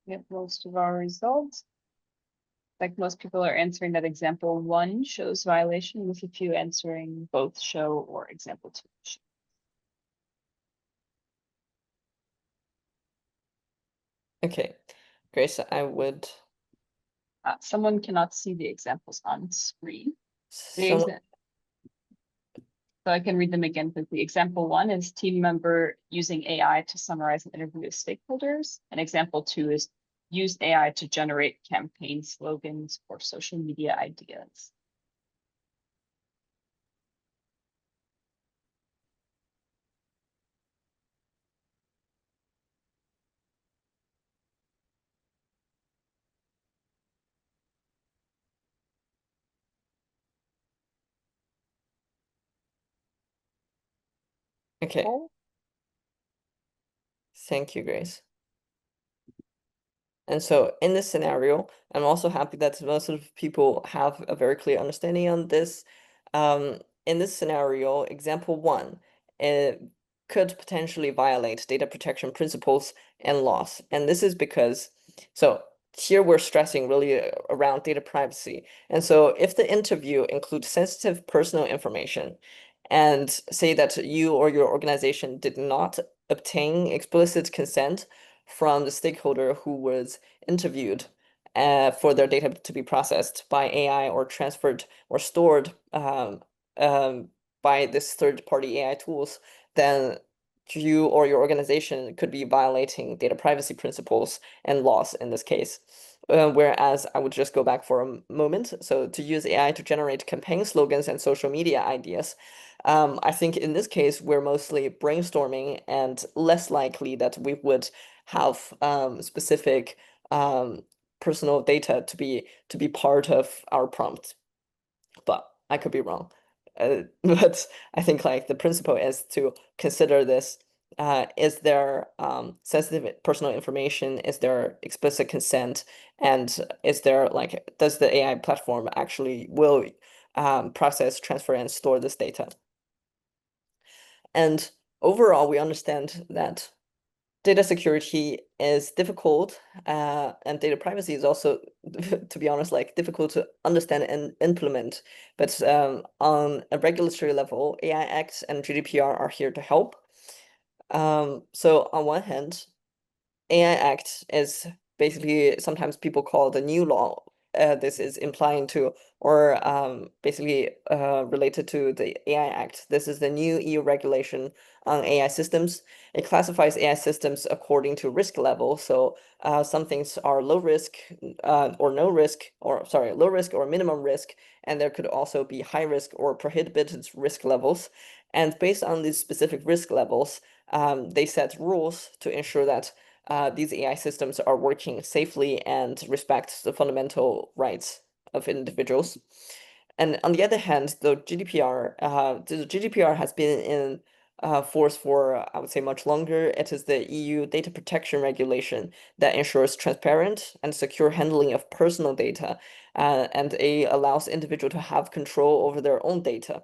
We have most of our results. Like most people are answering that example 1 shows violation, with a few answering both show or example 2 show. Okay, Grace, I would. Someone cannot see the examples on screen. Someone... So I can read them again quickly. Example 1 is team member using AI to summarize an interview with stakeholders. And example 2 is use AI to generate campaign slogans or social media ideas. Okay. Oh. Thank you, Grace. And so in this scenario, I'm also happy that most of people have a very clear understanding on this. In this scenario, example 1, it could potentially violate data protection principles and laws. And this is because, so here we're stressing really around data privacy. And so if the interview includes sensitive personal information, and say that you or your organization did not obtain explicit consent from the stakeholder who was interviewed for their data to be processed by AI or transferred or stored by this third-party AI tools, then you or your organization could be violating data privacy principles and laws in this case. Whereas I would just go back for a moment. So to use AI to generate campaign slogans and social media ideas, I think in this case, we're mostly brainstorming and less likely that we would have specific personal data to be part of our prompt. But I could be wrong. but I think like the principle is to consider this. Is there sensitive personal information? Is there explicit consent? And is there like, does the AI platform actually will process, transfer, and store this data? And overall, we understand that data security is difficult, and data privacy is also, to be honest, like difficult to understand and implement. But on a regulatory level, AI Act and GDPR are here to help. So on one hand, AI Act is basically sometimes people call the new law. This is implying to or basically related to the AI Act. This is the new EU regulation on AI systems. It classifies AI systems according to risk level. So some things are low risk or no risk, or sorry, low risk or minimum risk, and there could also be high risk or prohibited risk levels. And based on these specific risk levels, they set rules to ensure that these AI systems are working safely and respect the fundamental rights of individuals. And on the other hand, the GDPR has been in force for, I would say, much longer. It is the EU data protection regulation that ensures transparent and secure handling of personal data, and it allows individuals to have control over their own data.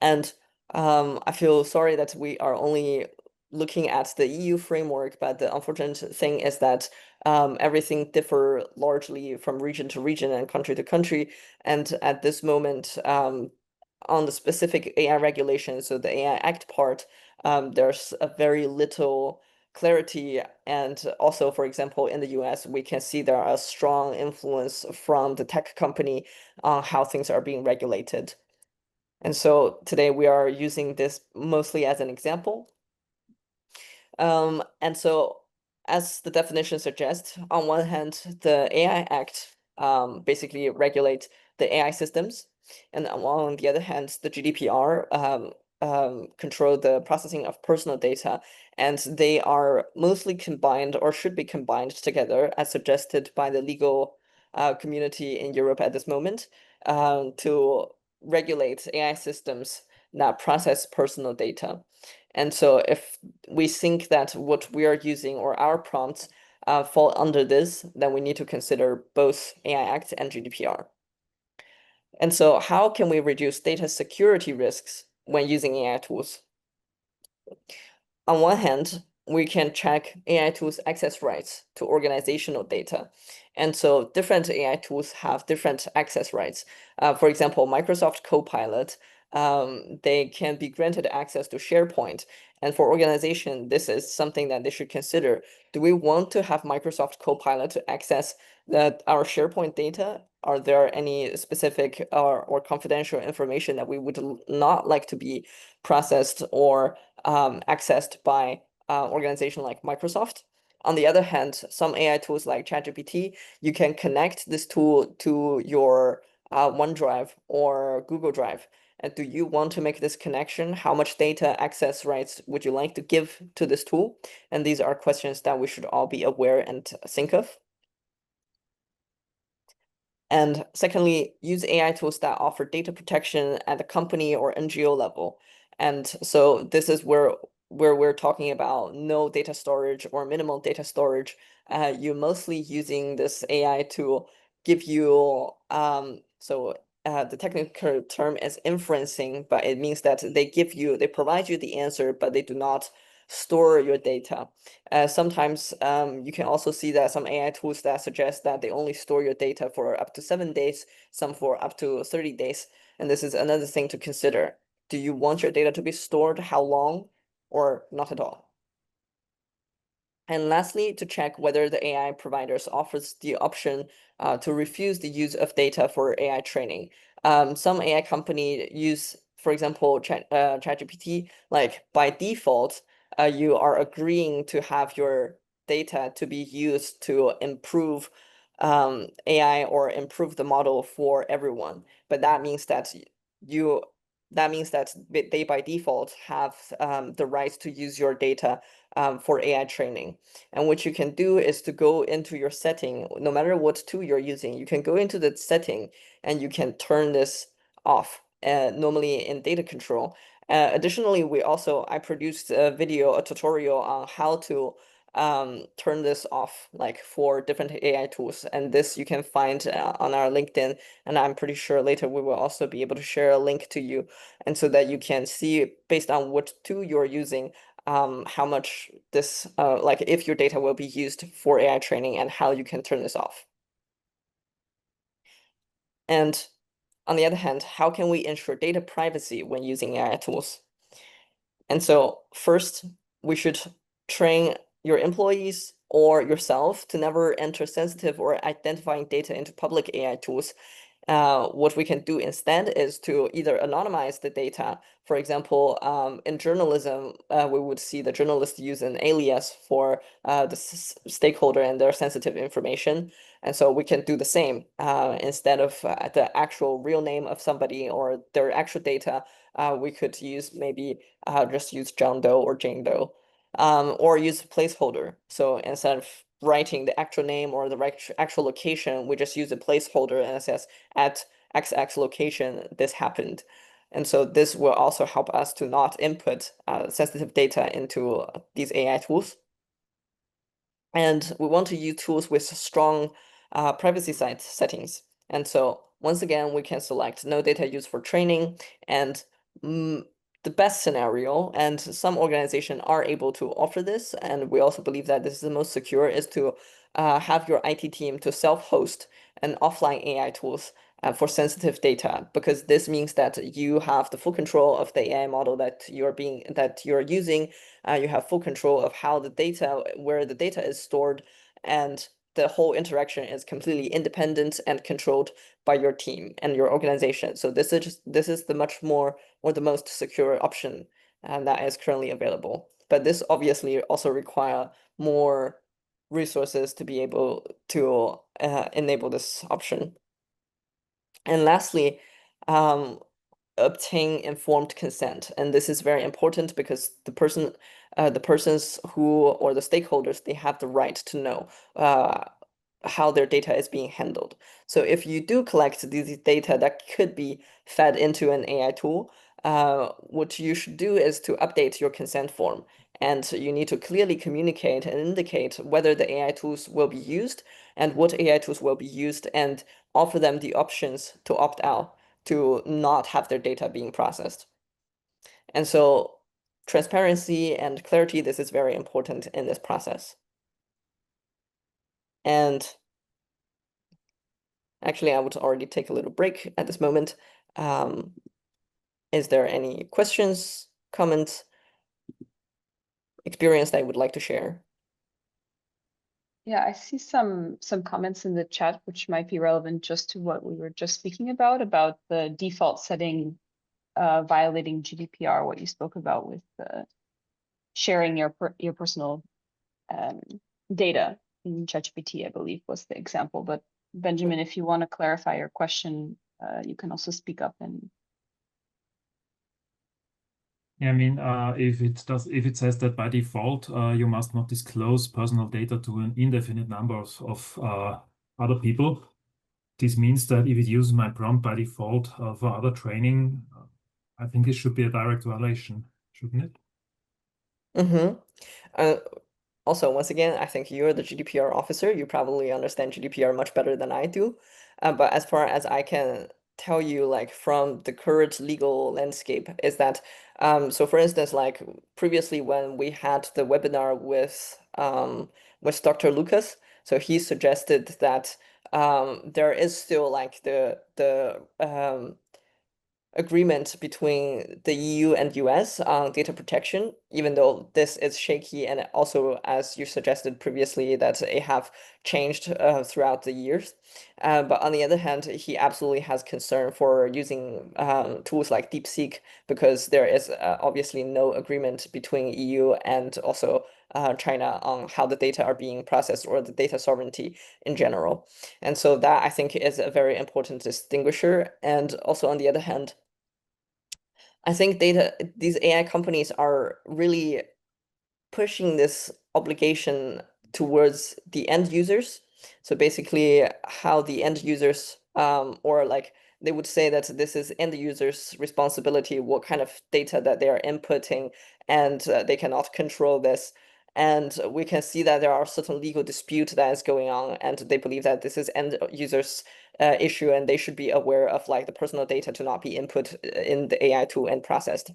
And I feel sorry that we are only looking at the EU framework, but the unfortunate thing is that everything differ largely from region to region and country to country. And at this moment, on the specific AI regulation, so the AI Act part, there's a very little clarity. And also, for example, in the US, we can see there are a strong influence from the tech company on how things are being regulated. And so today we are using this mostly as an example. And so as the definition suggests, on one hand, the AI Act basically regulates the AI systems. And on the other hand, the GDPR control the processing of personal data. And they are mostly combined or should be combined together as suggested by the legal community in Europe at this moment to regulate AI systems that process personal data. And so if we think that what we are using or our prompts fall under this, then we need to consider both AI Act and GDPR. And so how can we reduce data security risks when using AI tools? On one hand, we can check AI tools' access rights to organizational data. And so different AI tools have different access rights. For example, Microsoft Copilot, they can be granted access to SharePoint. And for organization, this is something that they should consider. Do we want to have Microsoft Copilot to access our SharePoint data? Are there any specific or confidential information that we would not like to be processed or accessed by organization like Microsoft? On the other hand, some AI tools like ChatGPT, you can connect this tool to your OneDrive or Google Drive. And do you want to make this connection? How much data access rights would you like to give to this tool? And these are questions that we should all be aware and think of. And secondly, use AI tools that offer data protection at the company or NGO level. And so this is where we're talking about no data storage or minimal data storage. You're mostly using this AI to give you the technical term is inferencing, but it means that they provide you the answer, but they do not store your data. Sometimes you can also see that some AI tools that suggest that they only store your data for up to 7 days, some for up to 30 days. And this is another thing to consider. Do you want your data to be stored? How long? Or not at all? And lastly, to check whether the AI providers offers the option to refuse the use of data for AI training. Some AI company use, for example, ChatGPT, like by default, you are agreeing to have your data to be used to improve AI or improve the model for everyone. But that means that they by default have the right to use your data for AI training. And what you can do is to go into your setting, no matter what tool you're using, you can go into the setting and you can turn this off. normally in data control. Additionally, I produced a tutorial on how to turn this off, like for different AI tools. And this you can find on our LinkedIn. And I'm pretty sure later we will also be able to share a link to you. And so that you can see based on what tool you're using, how much this, like if your data will be used for AI training and how you can turn this off. And on the other hand, how can we ensure data privacy when using AI tools? And so first, we should train your employees or yourself to never enter sensitive or identifying data into public AI tools. What we can do instead is to either anonymize the data. For example, in journalism, we would see the journalist use an alias for the stakeholder and their sensitive information. And so we can do the same. Instead of the actual real name of somebody or their actual data, we could use maybe just use John Doe or Jane Doe, or use a placeholder. So instead of writing the actual name or the actual location, we just use a placeholder and it says at XX location, this happened. And so this will also help us to not input sensitive data into these AI tools. And we want to use tools with strong privacy side settings. And so once again, we can select no data used for training, and the best scenario, and some organizations are able to offer this, and we also believe that this is the most secure, is to have your IT team to self-host an offline AI tools for sensitive data, because this means that you have the full control of the AI model that you're using. You have full control of how the data, where the data is stored, and the whole interaction is completely independent and controlled by your team and your organization. So this is the much more or the most secure option that is currently available. But this obviously also require more resources to be able to enable this option. And lastly, obtain informed consent. And this is very important because the persons who, or the stakeholders, they have the right to know how their data is being handled. So if you do collect these data that could be fed into an AI tool, what you should do is to update your consent form. And you need to clearly communicate and indicate whether the AI tools will be used and what AI tools will be used, and offer them the options to opt out, to not have their data being processed. And so transparency and clarity, this is very important in this process. And actually, I would already take a little break at this moment. Is there any questions, comments, experience that I would like to share? Yeah, I see some comments in the chat which might be relevant just to what we were just speaking about the default setting violating GDPR, what you spoke about with sharing your personal data in ChatGPT, I believe was the example. But Benjamin, if you want to clarify your question, you can also speak up. And yeah, I mean, if it says that by default you must not disclose personal data to an indefinite number of other people, this means that if it uses my prompt by default for other training, I think it should be a direct violation, shouldn't it? Mm-hmm. Also, once again, I think you're the GDPR officer. You probably understand GDPR much better than I do. But as far as I can tell you, like from the current legal landscape, is that so for instance, like previously when we had the webinar with Dr. Lucas, so he suggested that there is still like the agreement between the EU and US on data protection, even though this is shaky, and also, as you suggested previously, that it have changed throughout the years. But on the other hand, he absolutely has concern for using tools like DeepSeek, because there is obviously no agreement between EU and also China on how the data are being processed or the data sovereignty in general. And so that I think is a very important distinguisher. And also on the other hand, I think these AI companies are really pushing this obligation towards the end users. So basically how the end users or like they would say that this is end users' responsibility, what kind of data that they are inputting, and they cannot control this. And we can see that there are certain legal dispute that is going on, and they believe that this is end users' issue, and they should be aware of like the personal data to not be input in the AI tool and processed.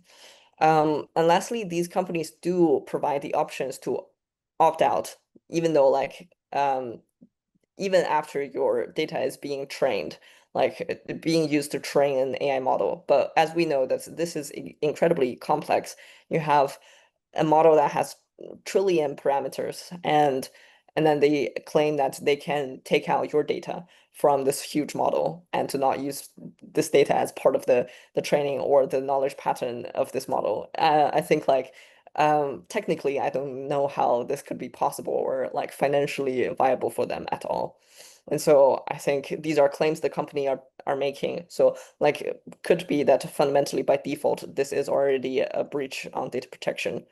And lastly, these companies do provide the options to opt out, even though like even after your data is being trained, like being used to train an AI model. But as we know that this is incredibly complex. You have a model that has trillion parameters, and then they claim that they can take out your data from this huge model and to not use this data as part of the training or the knowledge pattern of this model. I think like technically, I don't know how this could be possible or like financially viable for them at all. And so I think these are claims the company are making. So like could be that fundamentally by default, this is already a breach on data protection.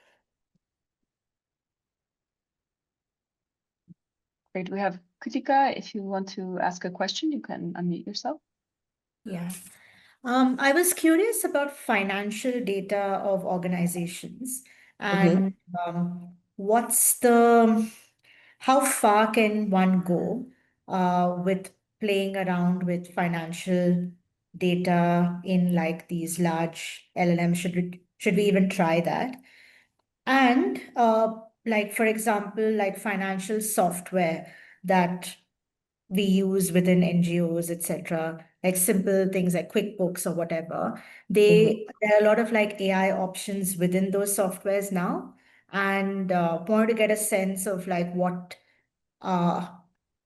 Great. We have Kritika. If you want to ask a question, you can unmute yourself. Yeah. I was curious about financial data of organizations and what's how far can one go with playing around with financial data in like these large LLMs? Should we even try that? And like for example, like financial software that we use within NGOs, etc., like simple things like QuickBooks or whatever. There are a lot of like AI options within those softwares now, and wanted to get a sense of like uh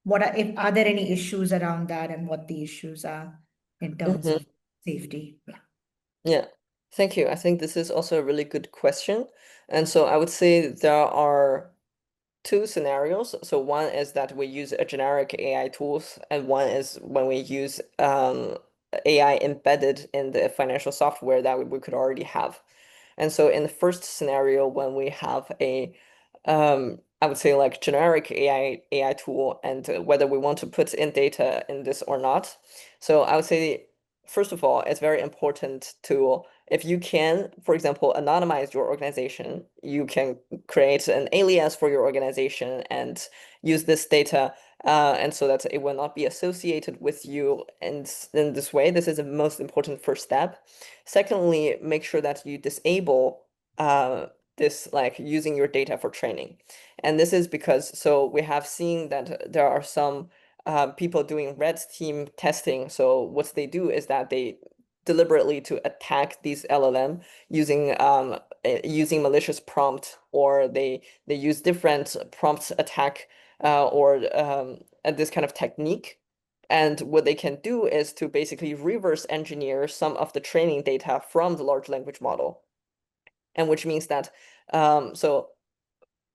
are there any issues around that and what the issues are in terms of safety. Yeah. Yeah, thank you. I think this is also a really good question. And so I would say there are two scenarios. So one is that we use a generic AI tools, and one is when we use AI embedded in the financial software that we could already have. And so in the first scenario, when we have a I would say like generic AI tool, and whether we want to put in data in this or not. So I would say, first of all, it's very important to, if you can, for example, anonymize your organization, you can create an alias for your organization and use this data, and so that it will not be associated with you in this way. This is the most important first step. Secondly, make sure that you disable this like using your data for training. And this is because, so we have seen that there are some people doing red team testing. So what they do is that they deliberately to attack these LLM using using malicious prompt, or they use different prompt attack or this kind of technique. And what they can do is to basically reverse engineer some of the training data from the large language model. And which means that so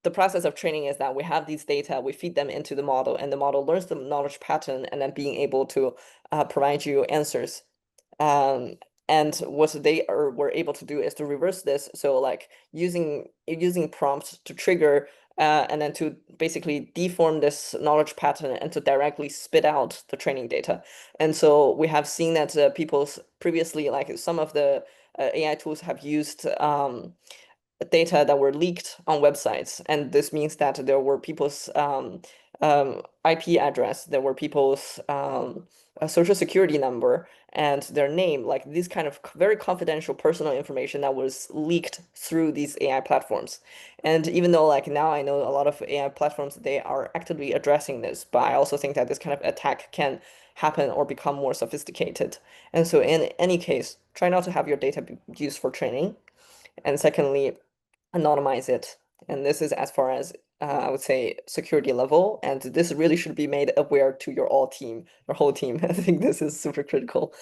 the process of training is that we have these data, we feed them into the model, and the model learns the knowledge pattern, and then being able to provide you answers. And what they were able to do is to reverse this. So like using prompts to trigger and then to basically deform this knowledge pattern and to directly spit out the training data. And so we have seen that people's previously, like some of the AI tools have used data that were leaked on websites, and this means that there were people's IP address, there were people's social security number and their name, like this kind of very confidential personal information that was leaked through these AI platforms. And even though like now I know a lot of AI platforms, they are actively addressing this, but I also think that this kind of attack can happen or become more sophisticated. And so in any case, try not to have your data be used for training. And secondly, anonymize it. And this is as far as I would say security level, and this really should be made aware to your whole team. I think this is super critical.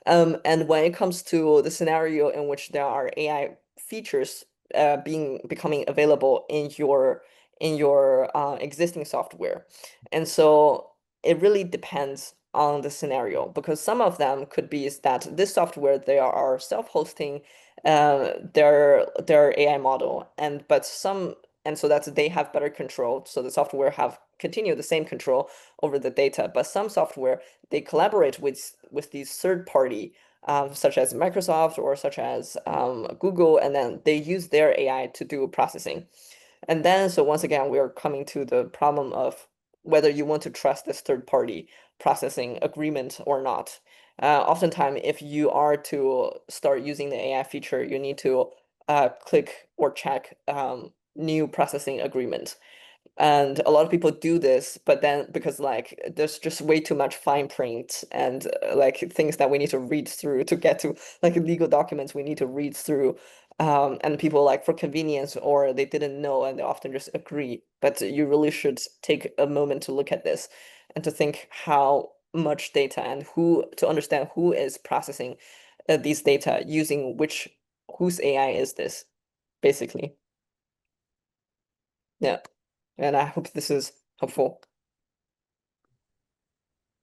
And when it comes to the scenario in which there are AI features becoming available in your existing software, and so it really depends on the scenario, because some of them could be is that this software, they are self-hosting their AI model, and so that they have better control, so the software have continue the same control over the data. But some software, they collaborate with these third party, such as Microsoft or such as Google, and then they use their AI to do processing. And then, so once again, we're coming to the problem of whether you want to trust this third party processing agreement or not. Oftentimes, if you are to start using the AI feature, you need to click or check new processing agreement. And a lot of people do this, but then because like there's just way too much fine print and like things that we need to read through to get to like legal documents we need to read through. And people like for convenience or they didn't know and they often just agree. But you really should take a moment to look at this and to think how much data and to understand who is processing these data using whose AI is this, basically. Yeah. And I hope this is helpful.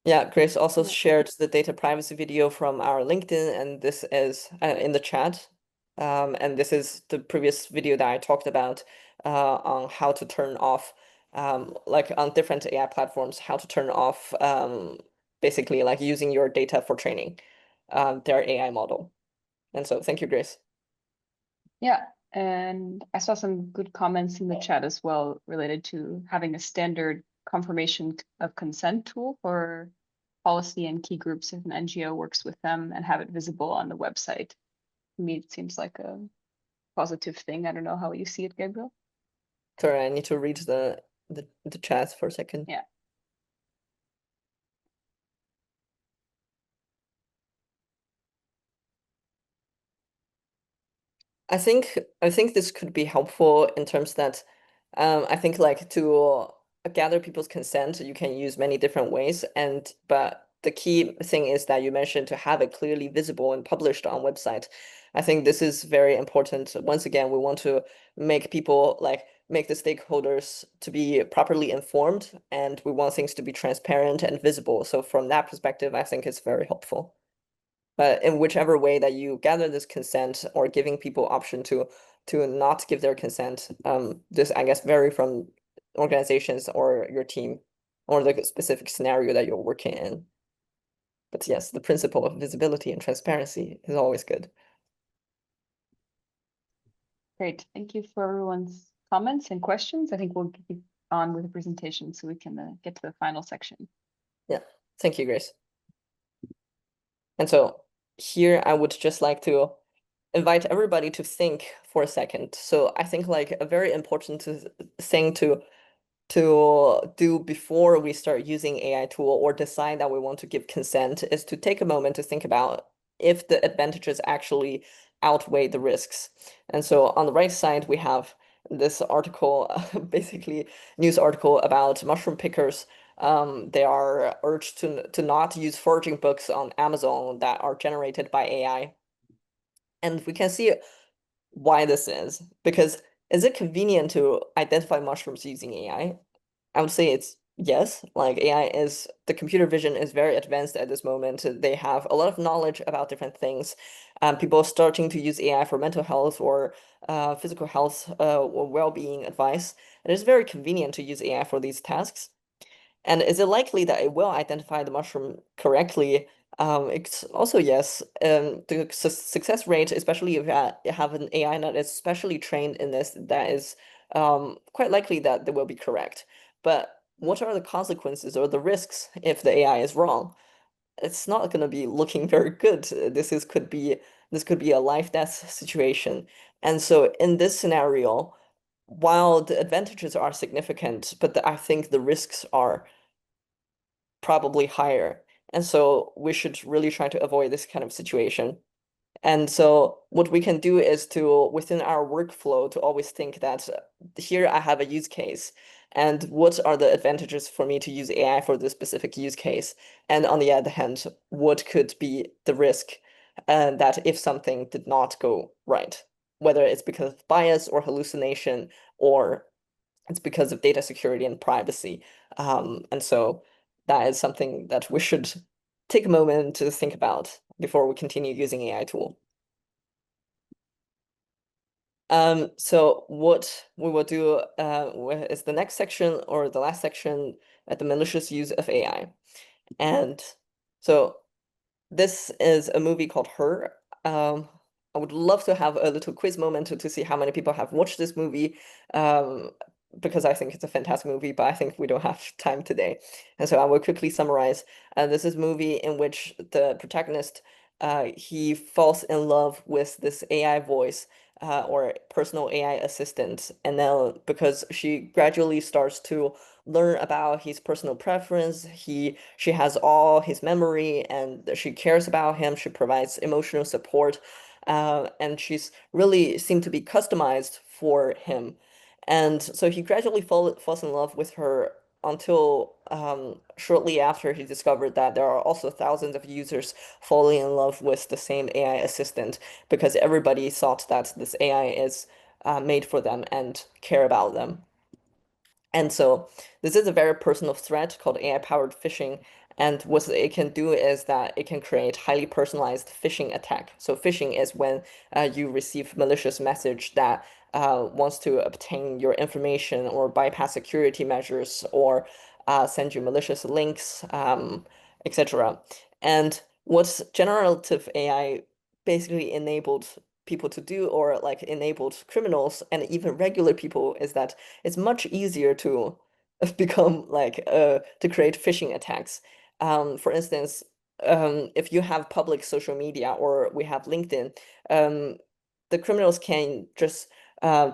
Yeah, Grace also Yeah. shared the data privacy video from our LinkedIn, and this is in the chat. And this is the previous video that I talked about on how to turn off, like on different AI platforms, how to turn off basically like using your data for training their AI model. And so thank you, Grace. Yeah, and I saw some good comments in the chat as well related to having a standard confirmation of consent tool for policy and key groups if an NGO works with them and have it visible on the website. To me, it seems like a positive thing. I don't know how you see it, Gabriel. Sorry, I need to read the chat for a second. Yeah. I think this could be helpful in terms that I think like to gather people's consent, you can use many different ways. But the key thing is that you mentioned to have it clearly visible and published on website. I think this is very important. Once again, we want to make people make the stakeholders to be properly informed, and we want things to be transparent and visible. So from that perspective, I think it's very helpful. But in whichever way that you gather this consent or giving people option to not give their consent, this I guess vary from organizations or your team or the specific scenario that you're working in. But yes, the principle of visibility and transparency is always good. Great. Thank you for everyone's comments and questions. I think we'll keep on with the presentation so we can get to the final section. Yeah, thank you, Grace. And so here I would just like to invite everybody to think for a second. So I think like a very important thing to do before we start using AI tool or decide that we want to give consent is to take a moment to think about if the advantages actually outweigh the risks. And so on the right side, we have this article, basically news article about mushroom pickers. They are urged to not use foraging books on Amazon that are generated by AI. And we can see why this is, because is it convenient to identify mushrooms using AI? I would say it's yes. Like the computer vision is very advanced at this moment. They have a lot of knowledge about different things. People are starting to use AI for mental health or physical health or well-being advice. And it's very convenient to use AI for these tasks. And is it likely that it will identify the mushroom correctly? It's also yes. The success rate, especially if you have an AI that is specially trained in this, that is quite likely that they will be correct. But what are the consequences or the risks if the AI is wrong? It's not going to be looking very good. Could be a life-death situation. And so in this scenario, while the advantages are significant, but I think the risks are probably higher. And so we should really try to avoid this kind of situation. And so what we can do is to, within our workflow, to always think that here I have a use case, and what are the advantages for me to use AI for this specific use case? And on the other hand, what could be the risk that if something did not go right, whether it's because of bias or hallucination, or it's because of data security and privacy. And so that is something that we should take a moment to think about before we continue using AI tool. So what we will do is the next section or the last section at the malicious use of AI. And so this is a movie called Her. I would love to have a little quiz moment to see how many people have watched this movie, because I think it's a fantastic movie, but I think we don't have time today. And so I will quickly summarize. This is a movie in which the protagonist, he falls in love with this AI voice, or personal AI assistant. And then because she gradually starts to learn about his personal preference, she has all his memory and she cares about him, she provides emotional support, and she's really seemed to be customized for him. And so he gradually falls in love with her until shortly after he discovered that there are also thousands of users falling in love with the same AI assistant, because everybody thought that this AI is made for them and care about them. And so this is a very personal threat called AI-powered phishing. And what it can do is that it can create highly personalized phishing attack. So phishing is when you receive malicious message that wants to obtain your information or bypass security measures or send you malicious links, etc. And what generative AI basically enabled people to do, or like enabled criminals and even regular people, is that it's much easier to become like to create phishing attacks. For instance, if you have public social media or we have LinkedIn, the criminals can just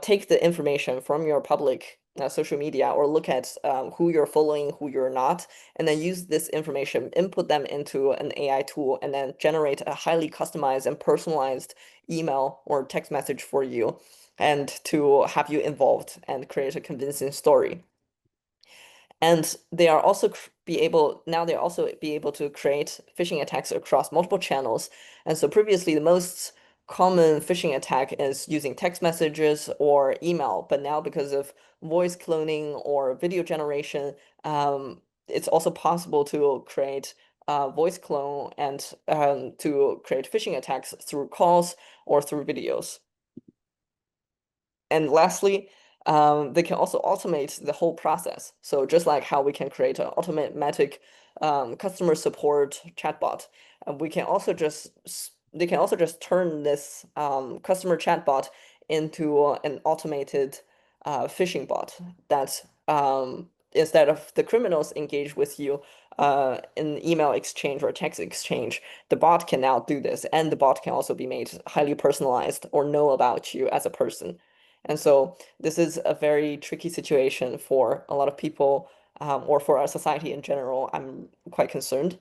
take the information from your public social media or look at who you're following, who you're not, and then use this information, input them into an AI tool, and then generate a highly customized and personalized email or text message for you, and to have you involved and create a convincing story. And they are also be able to create phishing attacks across multiple channels. And so previously, the most common phishing attack is using text messages or email, but now because of voice cloning or video generation, it's also possible to create voice clone and to create phishing attacks through calls or through videos. And lastly, they can also automate the whole process. So just like how we can create an automatic customer support chatbot, they can also just turn this customer chatbot into an automated phishing bot that instead of the criminals engage with you in email exchange or text exchange, the bot can now do this, and the bot can also be made highly personalized or know about you as a person. And so this is a very tricky situation for a lot of people, or for our society in general. I'm quite concerned.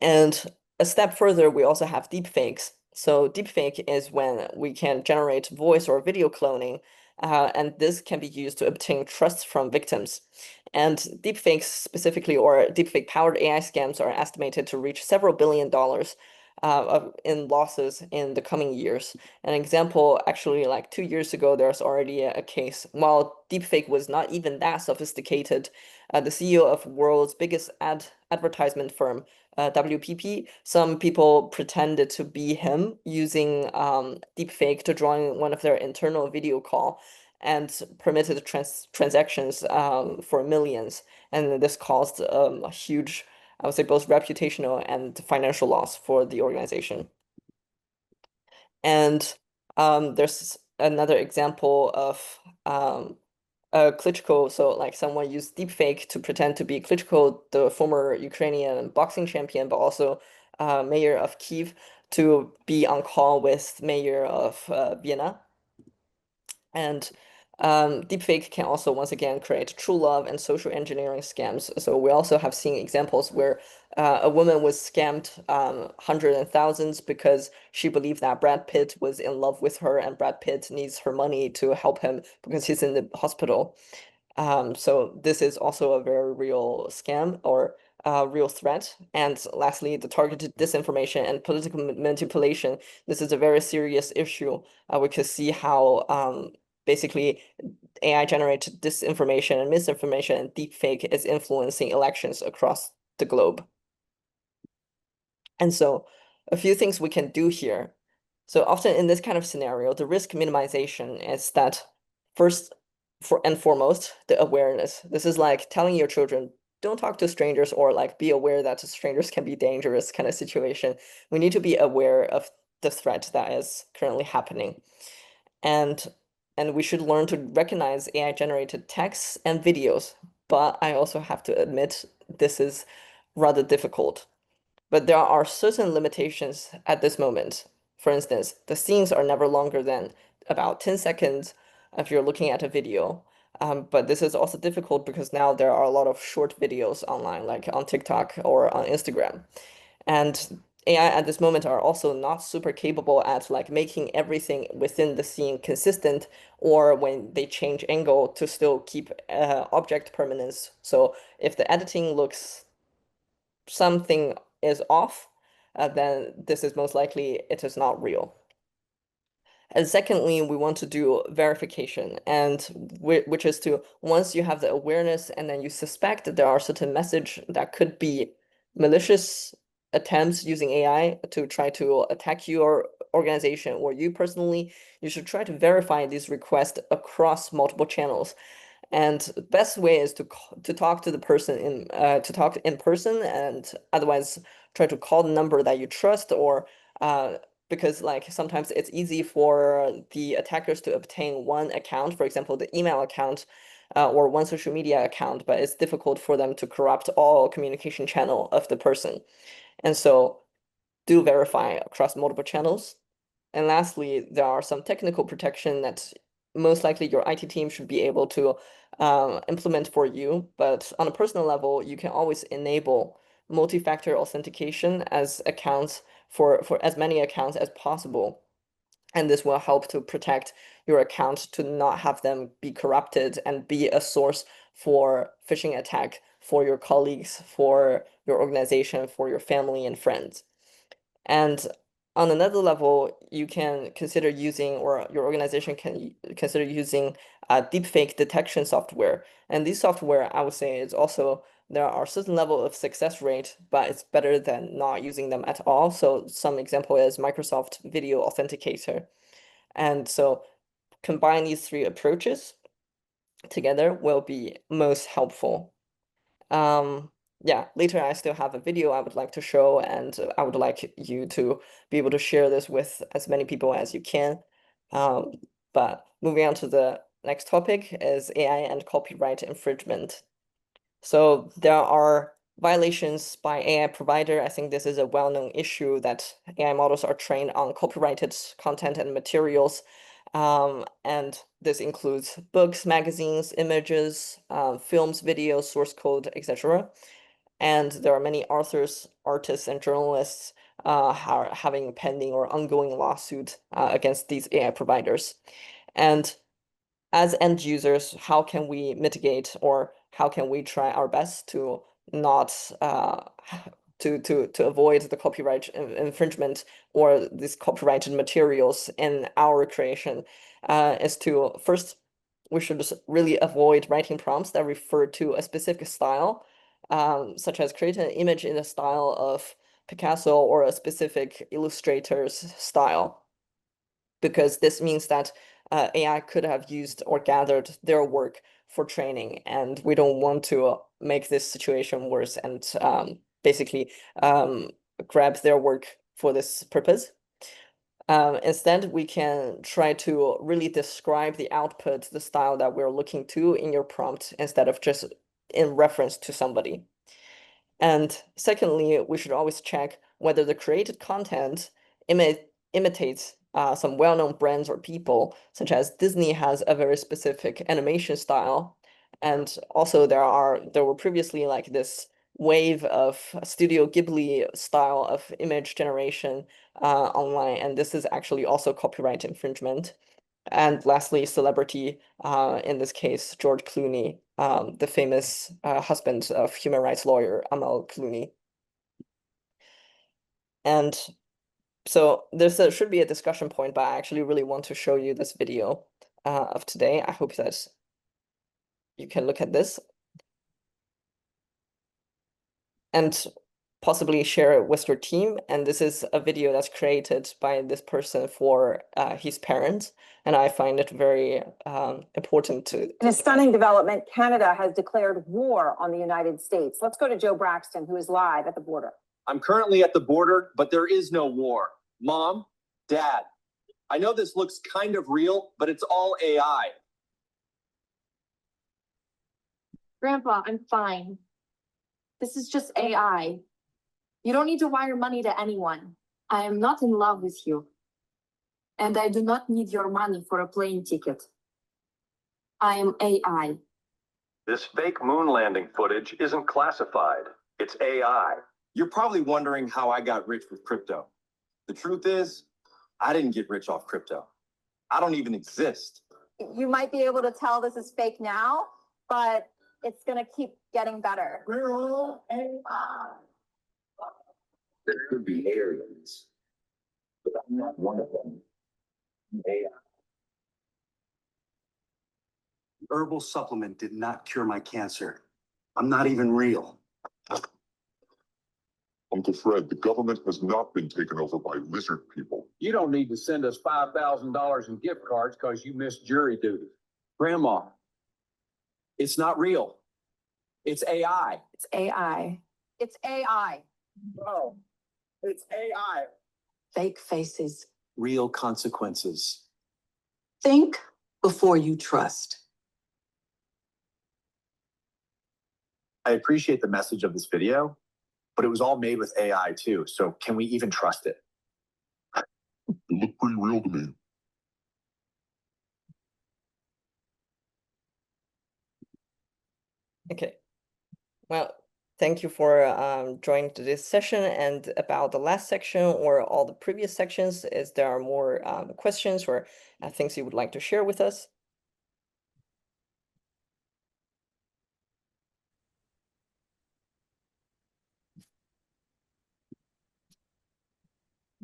And a step further, we also have deepfakes. So deepfake is when we can generate voice or video cloning, and this can be used to obtain trust from victims. And deepfakes specifically, or deepfake-powered AI scams, are estimated to reach several $billion in losses in the coming years. An example, actually, like 2 years ago, there's already a case. While deepfake was not even that sophisticated, the CEO of world's biggest advertisement firm, WPP, some people pretended to be him using deepfake to join one of their internal video call and permitted transactions for millions. And this caused a huge, I would say, both reputational and financial loss for the organization. And there's another example of Klitschko. So like someone used deepfake to pretend to be Klitschko, the former Ukrainian boxing champion, but also mayor of Kiev, to be on call with mayor of Vienna. And deepfake can also once again create true love and social engineering scams. So we also have seen examples where a woman was scammed hundreds and thousands because she believed that Brad Pitt was in love with her, and Brad Pitt needs her money to help him because he's in the hospital. So this is also a very real scam or real threat. And lastly, the targeted disinformation and political manipulation. This is a very serious issue. We can see how basically AI generated disinformation and misinformation and deepfake is influencing elections across the globe. And so a few things we can do here. So often in this kind of scenario, the risk minimization is that first and foremost, the awareness. This is like telling your children, don't talk to strangers, or like be aware that strangers can be dangerous kind of situation. We need to be aware of the threat that is currently happening. And we should learn to recognize AI generated texts and videos. But I also have to admit this is rather difficult. But there are certain limitations at this moment. For instance, the scenes are never longer than about 10 seconds if you're looking at a video. But this is also difficult because now there are a lot of short videos online, like on TikTok or on Instagram. And AI at this moment are also not super capable at like making everything within the scene consistent, or when they change angle to still keep object permanence. So if the editing looks something is off, then this is most likely it is not real. And secondly, we want to do verification, and which is to, once you have the awareness and then you suspect that there are certain message that could be malicious attempts using AI to try to attack your organization or you personally, you should try to verify these requests across multiple channels. And the best way is to talk to the person in person, and otherwise try to call the number that you trust, or because like sometimes it's easy for the attackers to obtain one account, for example, the email account, or one social media account, but it's difficult for them to corrupt all communication channel of the person. And so do verify across multiple channels. And lastly, there are some technical protection that most likely your IT team should be able to implement for you. But on a personal level, you can always enable multi-factor authentication as accounts for as many accounts as possible. And this will help to protect your account to not have them be corrupted and be a source for phishing attack for your colleagues, for your organization, for your family and friends. And on another level, you can consider using, or your organization can consider using deepfake detection software. And this software, I would say, is also, there are certain level of success rate, but it's better than not using them at all. So some example is Microsoft Video Authenticator. And so combine these three approaches together will be most helpful. Yeah, later I still have a video I would like to show, and I would like you to be able to share this with as many people as you can. But moving on to the next topic is AI and copyright infringement. So there are violations by AI provider. I think this is a well-known issue that AI models are trained on copyrighted content and materials. And this includes books, magazines, images, films, videos, source code, etc. And there are many authors, artists, and journalists having pending or ongoing lawsuit against these AI providers. And as end users, how can we mitigate, or how can we try our best to not to avoid the copyright infringement or these copyrighted materials in our creation? Is to first, we should just really avoid writing prompts that refer to a specific style, such as create an image in the style of Picasso or a specific illustrator's style, because this means that AI could have used or gathered their work for training, and we don't want to make this situation worse and basically grab their work for this purpose. Instead, we can try to really describe the output, the style that we're looking to in your prompt, instead of just in reference to somebody. And secondly, we should always check whether the created content imitates some well-known brands or people, such as Disney has a very specific animation style. And also there were previously like this wave of Studio Ghibli style of image generation online, and this is actually also copyright infringement. And lastly, celebrity, in this case, George Clooney, the famous husband of human rights lawyer Amal Clooney. And so should be a discussion point, but I actually really want to show you this video of today. I hope that you can look at this. And possibly share it with your team. And this is a video that's created by this person for his parents. And I find it very important to. In a stunning development, Canada has declared war on the United States. Let's go to Joe Braxton, who is live at the border. I'm currently at the border, but there is no war. Mom, Dad, I know this looks kind of real, but it's all AI. Grandpa, I'm fine. This is just AI. You don't need to wire money to anyone. I am not in love with you. And I do not need your money for a plane ticket. I am AI. This fake moon landing footage isn't classified. It's AI. You're probably wondering how I got rich with crypto. The truth is, I didn't get rich off crypto. I don't even exist. You might be able to tell this is fake now, but it's going to keep getting better. We're all AI. There could be aliens, but I'm not one of them. AI. Herbal supplement did not cure my cancer. I'm not even real. Uncle Fred, the government has not been taken over by lizard people. You don't need to send us $5,000 in gift cards because you missed jury duty. Grandma, it's not real. It's AI. It's AI. It's AI. Oh, it's AI. Fake faces. Real consequences. Think before you trust. I appreciate the message of this video, but it was all made with AI too. So can we even trust it? It looked pretty real to me. Okay. Well, thank you for joining this session. And about the last section or all the previous sections, is there are more questions or things you would like to share with us?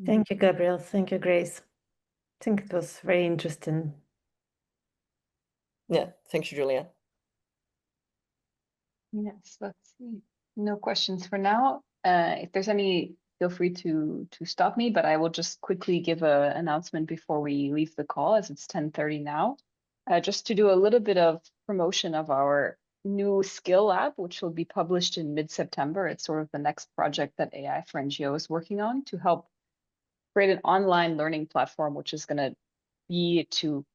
Thank you, Gabriel. Thank you, Grace. I think it was very interesting. Yeah, thank you, Julia. Yes, let's see. No questions for now. If there's any, feel free to stop me, but I will just quickly give an announcement before we leave the call, as it's 10:30 now. Just to do a little bit of promotion of our new skill lab, which will be published in mid-September. It's sort of the next project that AI for NGO is working on to help create an online learning platform, which is going to be to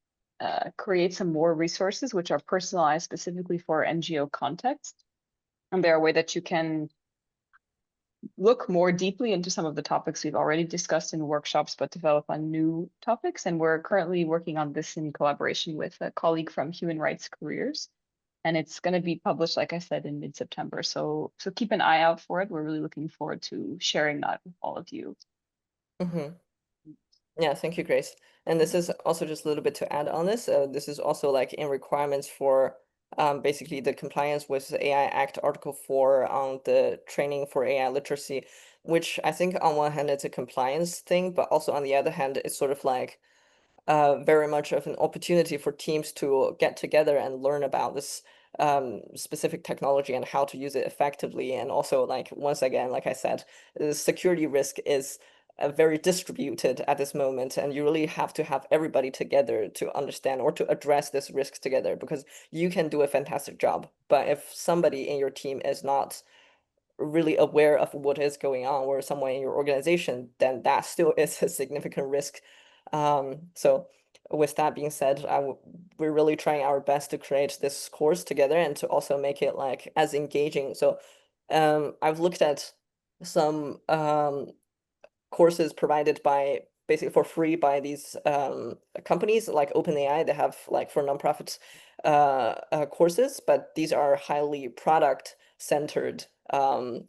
create some more resources which are personalized specifically for NGO context. And they're a way that you can look more deeply into some of the topics we've already discussed in workshops, but develop on new topics. And we're currently working on this in collaboration with a colleague from Human Rights Careers. And it's going to be published, like I said, in mid-September. So keep an eye out for it. We're really looking forward to sharing that with all of you. Mm-hmm. Yeah, thank you, Grace. And this is also just a little bit to add on this. This is also like in requirements for basically the compliance with the AI Act Article 4 on the training for AI literacy, which I think on one hand it's a compliance thing, but also on the other hand, it's sort of like very much of an opportunity for teams to get together and learn about this specific technology and how to use it effectively. And also, like, once again, like I said, the security risk is very distributed at this moment, and you really have to have everybody together to understand or to address this risk together, because you can do a fantastic job, but if somebody in your team is not really aware of what is going on, or someone in your organization, then that still is a significant risk. So with that being said, we're really trying our best to create this course together and to also make it like as engaging. So I've looked at some courses provided by basically for free by these companies like OpenAI. They have like for nonprofits courses, but these are highly product centered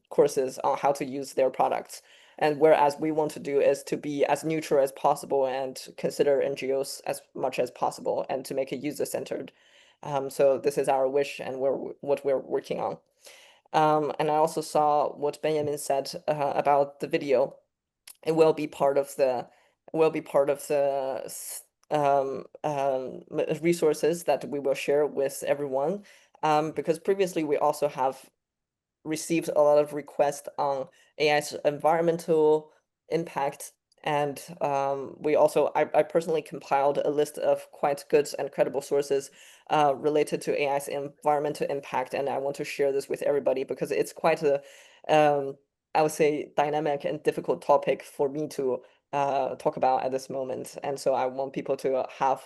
courses on how to use their products. And whereas we want to do is to be as neutral as possible and consider NGOs as much as possible and to make it user centered. So this is our wish and what we're working on. And I also saw what Benjamin said about the video. It will be part of the resources that we will share with everyone, because previously we also have received a lot of requests on AI's environmental impact. And I personally compiled a list of quite good and credible sources related to AI's environmental impact. And I want to share this with everybody because it's quite a, I would say, dynamic and difficult topic for me to talk about at this moment. And so I want people to have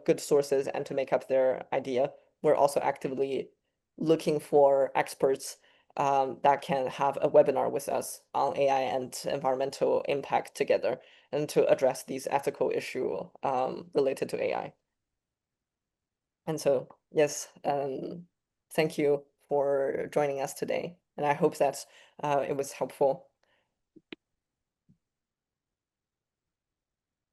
good sources and to make up their idea. We're also actively looking for experts that can have a webinar with us on AI and environmental impact together and to address these ethical issues related to AI. And so, yes, thank you for joining us today. And I hope that it was helpful.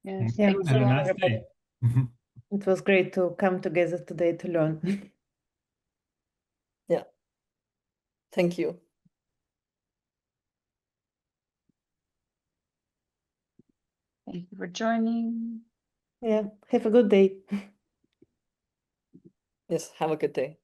Yes, Yeah, thanks a Have a lot, nice everybody. day. it was great to come together today to learn. Yeah. Thank you. Thank you for joining. Yeah, have a good day. Yes, have a good day.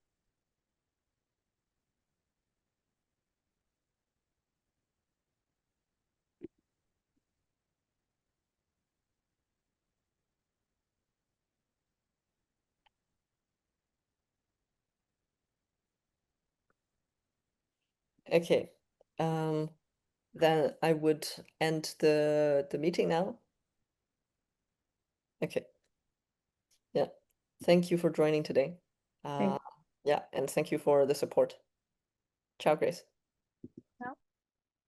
Okay. Then I would end the meeting now. Okay. Yeah. Thank you for joining today. Thank Yeah, and thank you for the support. Ciao, Grace.